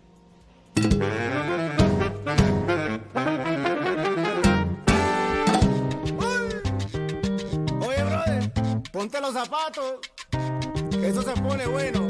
Oye, brother, ponte los zapatos, que eso se pone bueno.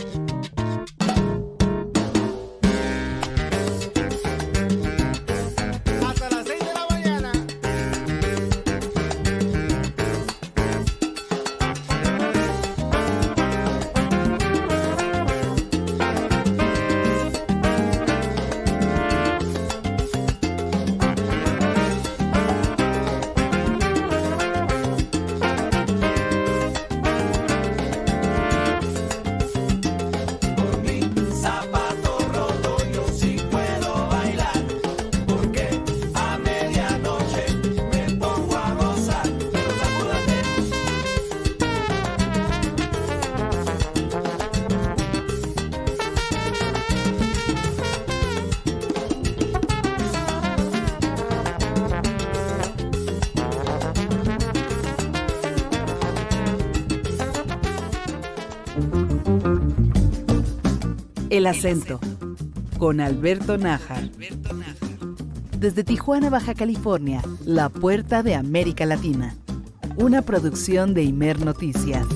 El Acento, con Alberto Nájar. Desde Tijuana, Baja California, la puerta de América Latina. Una producción de Imer Noticias.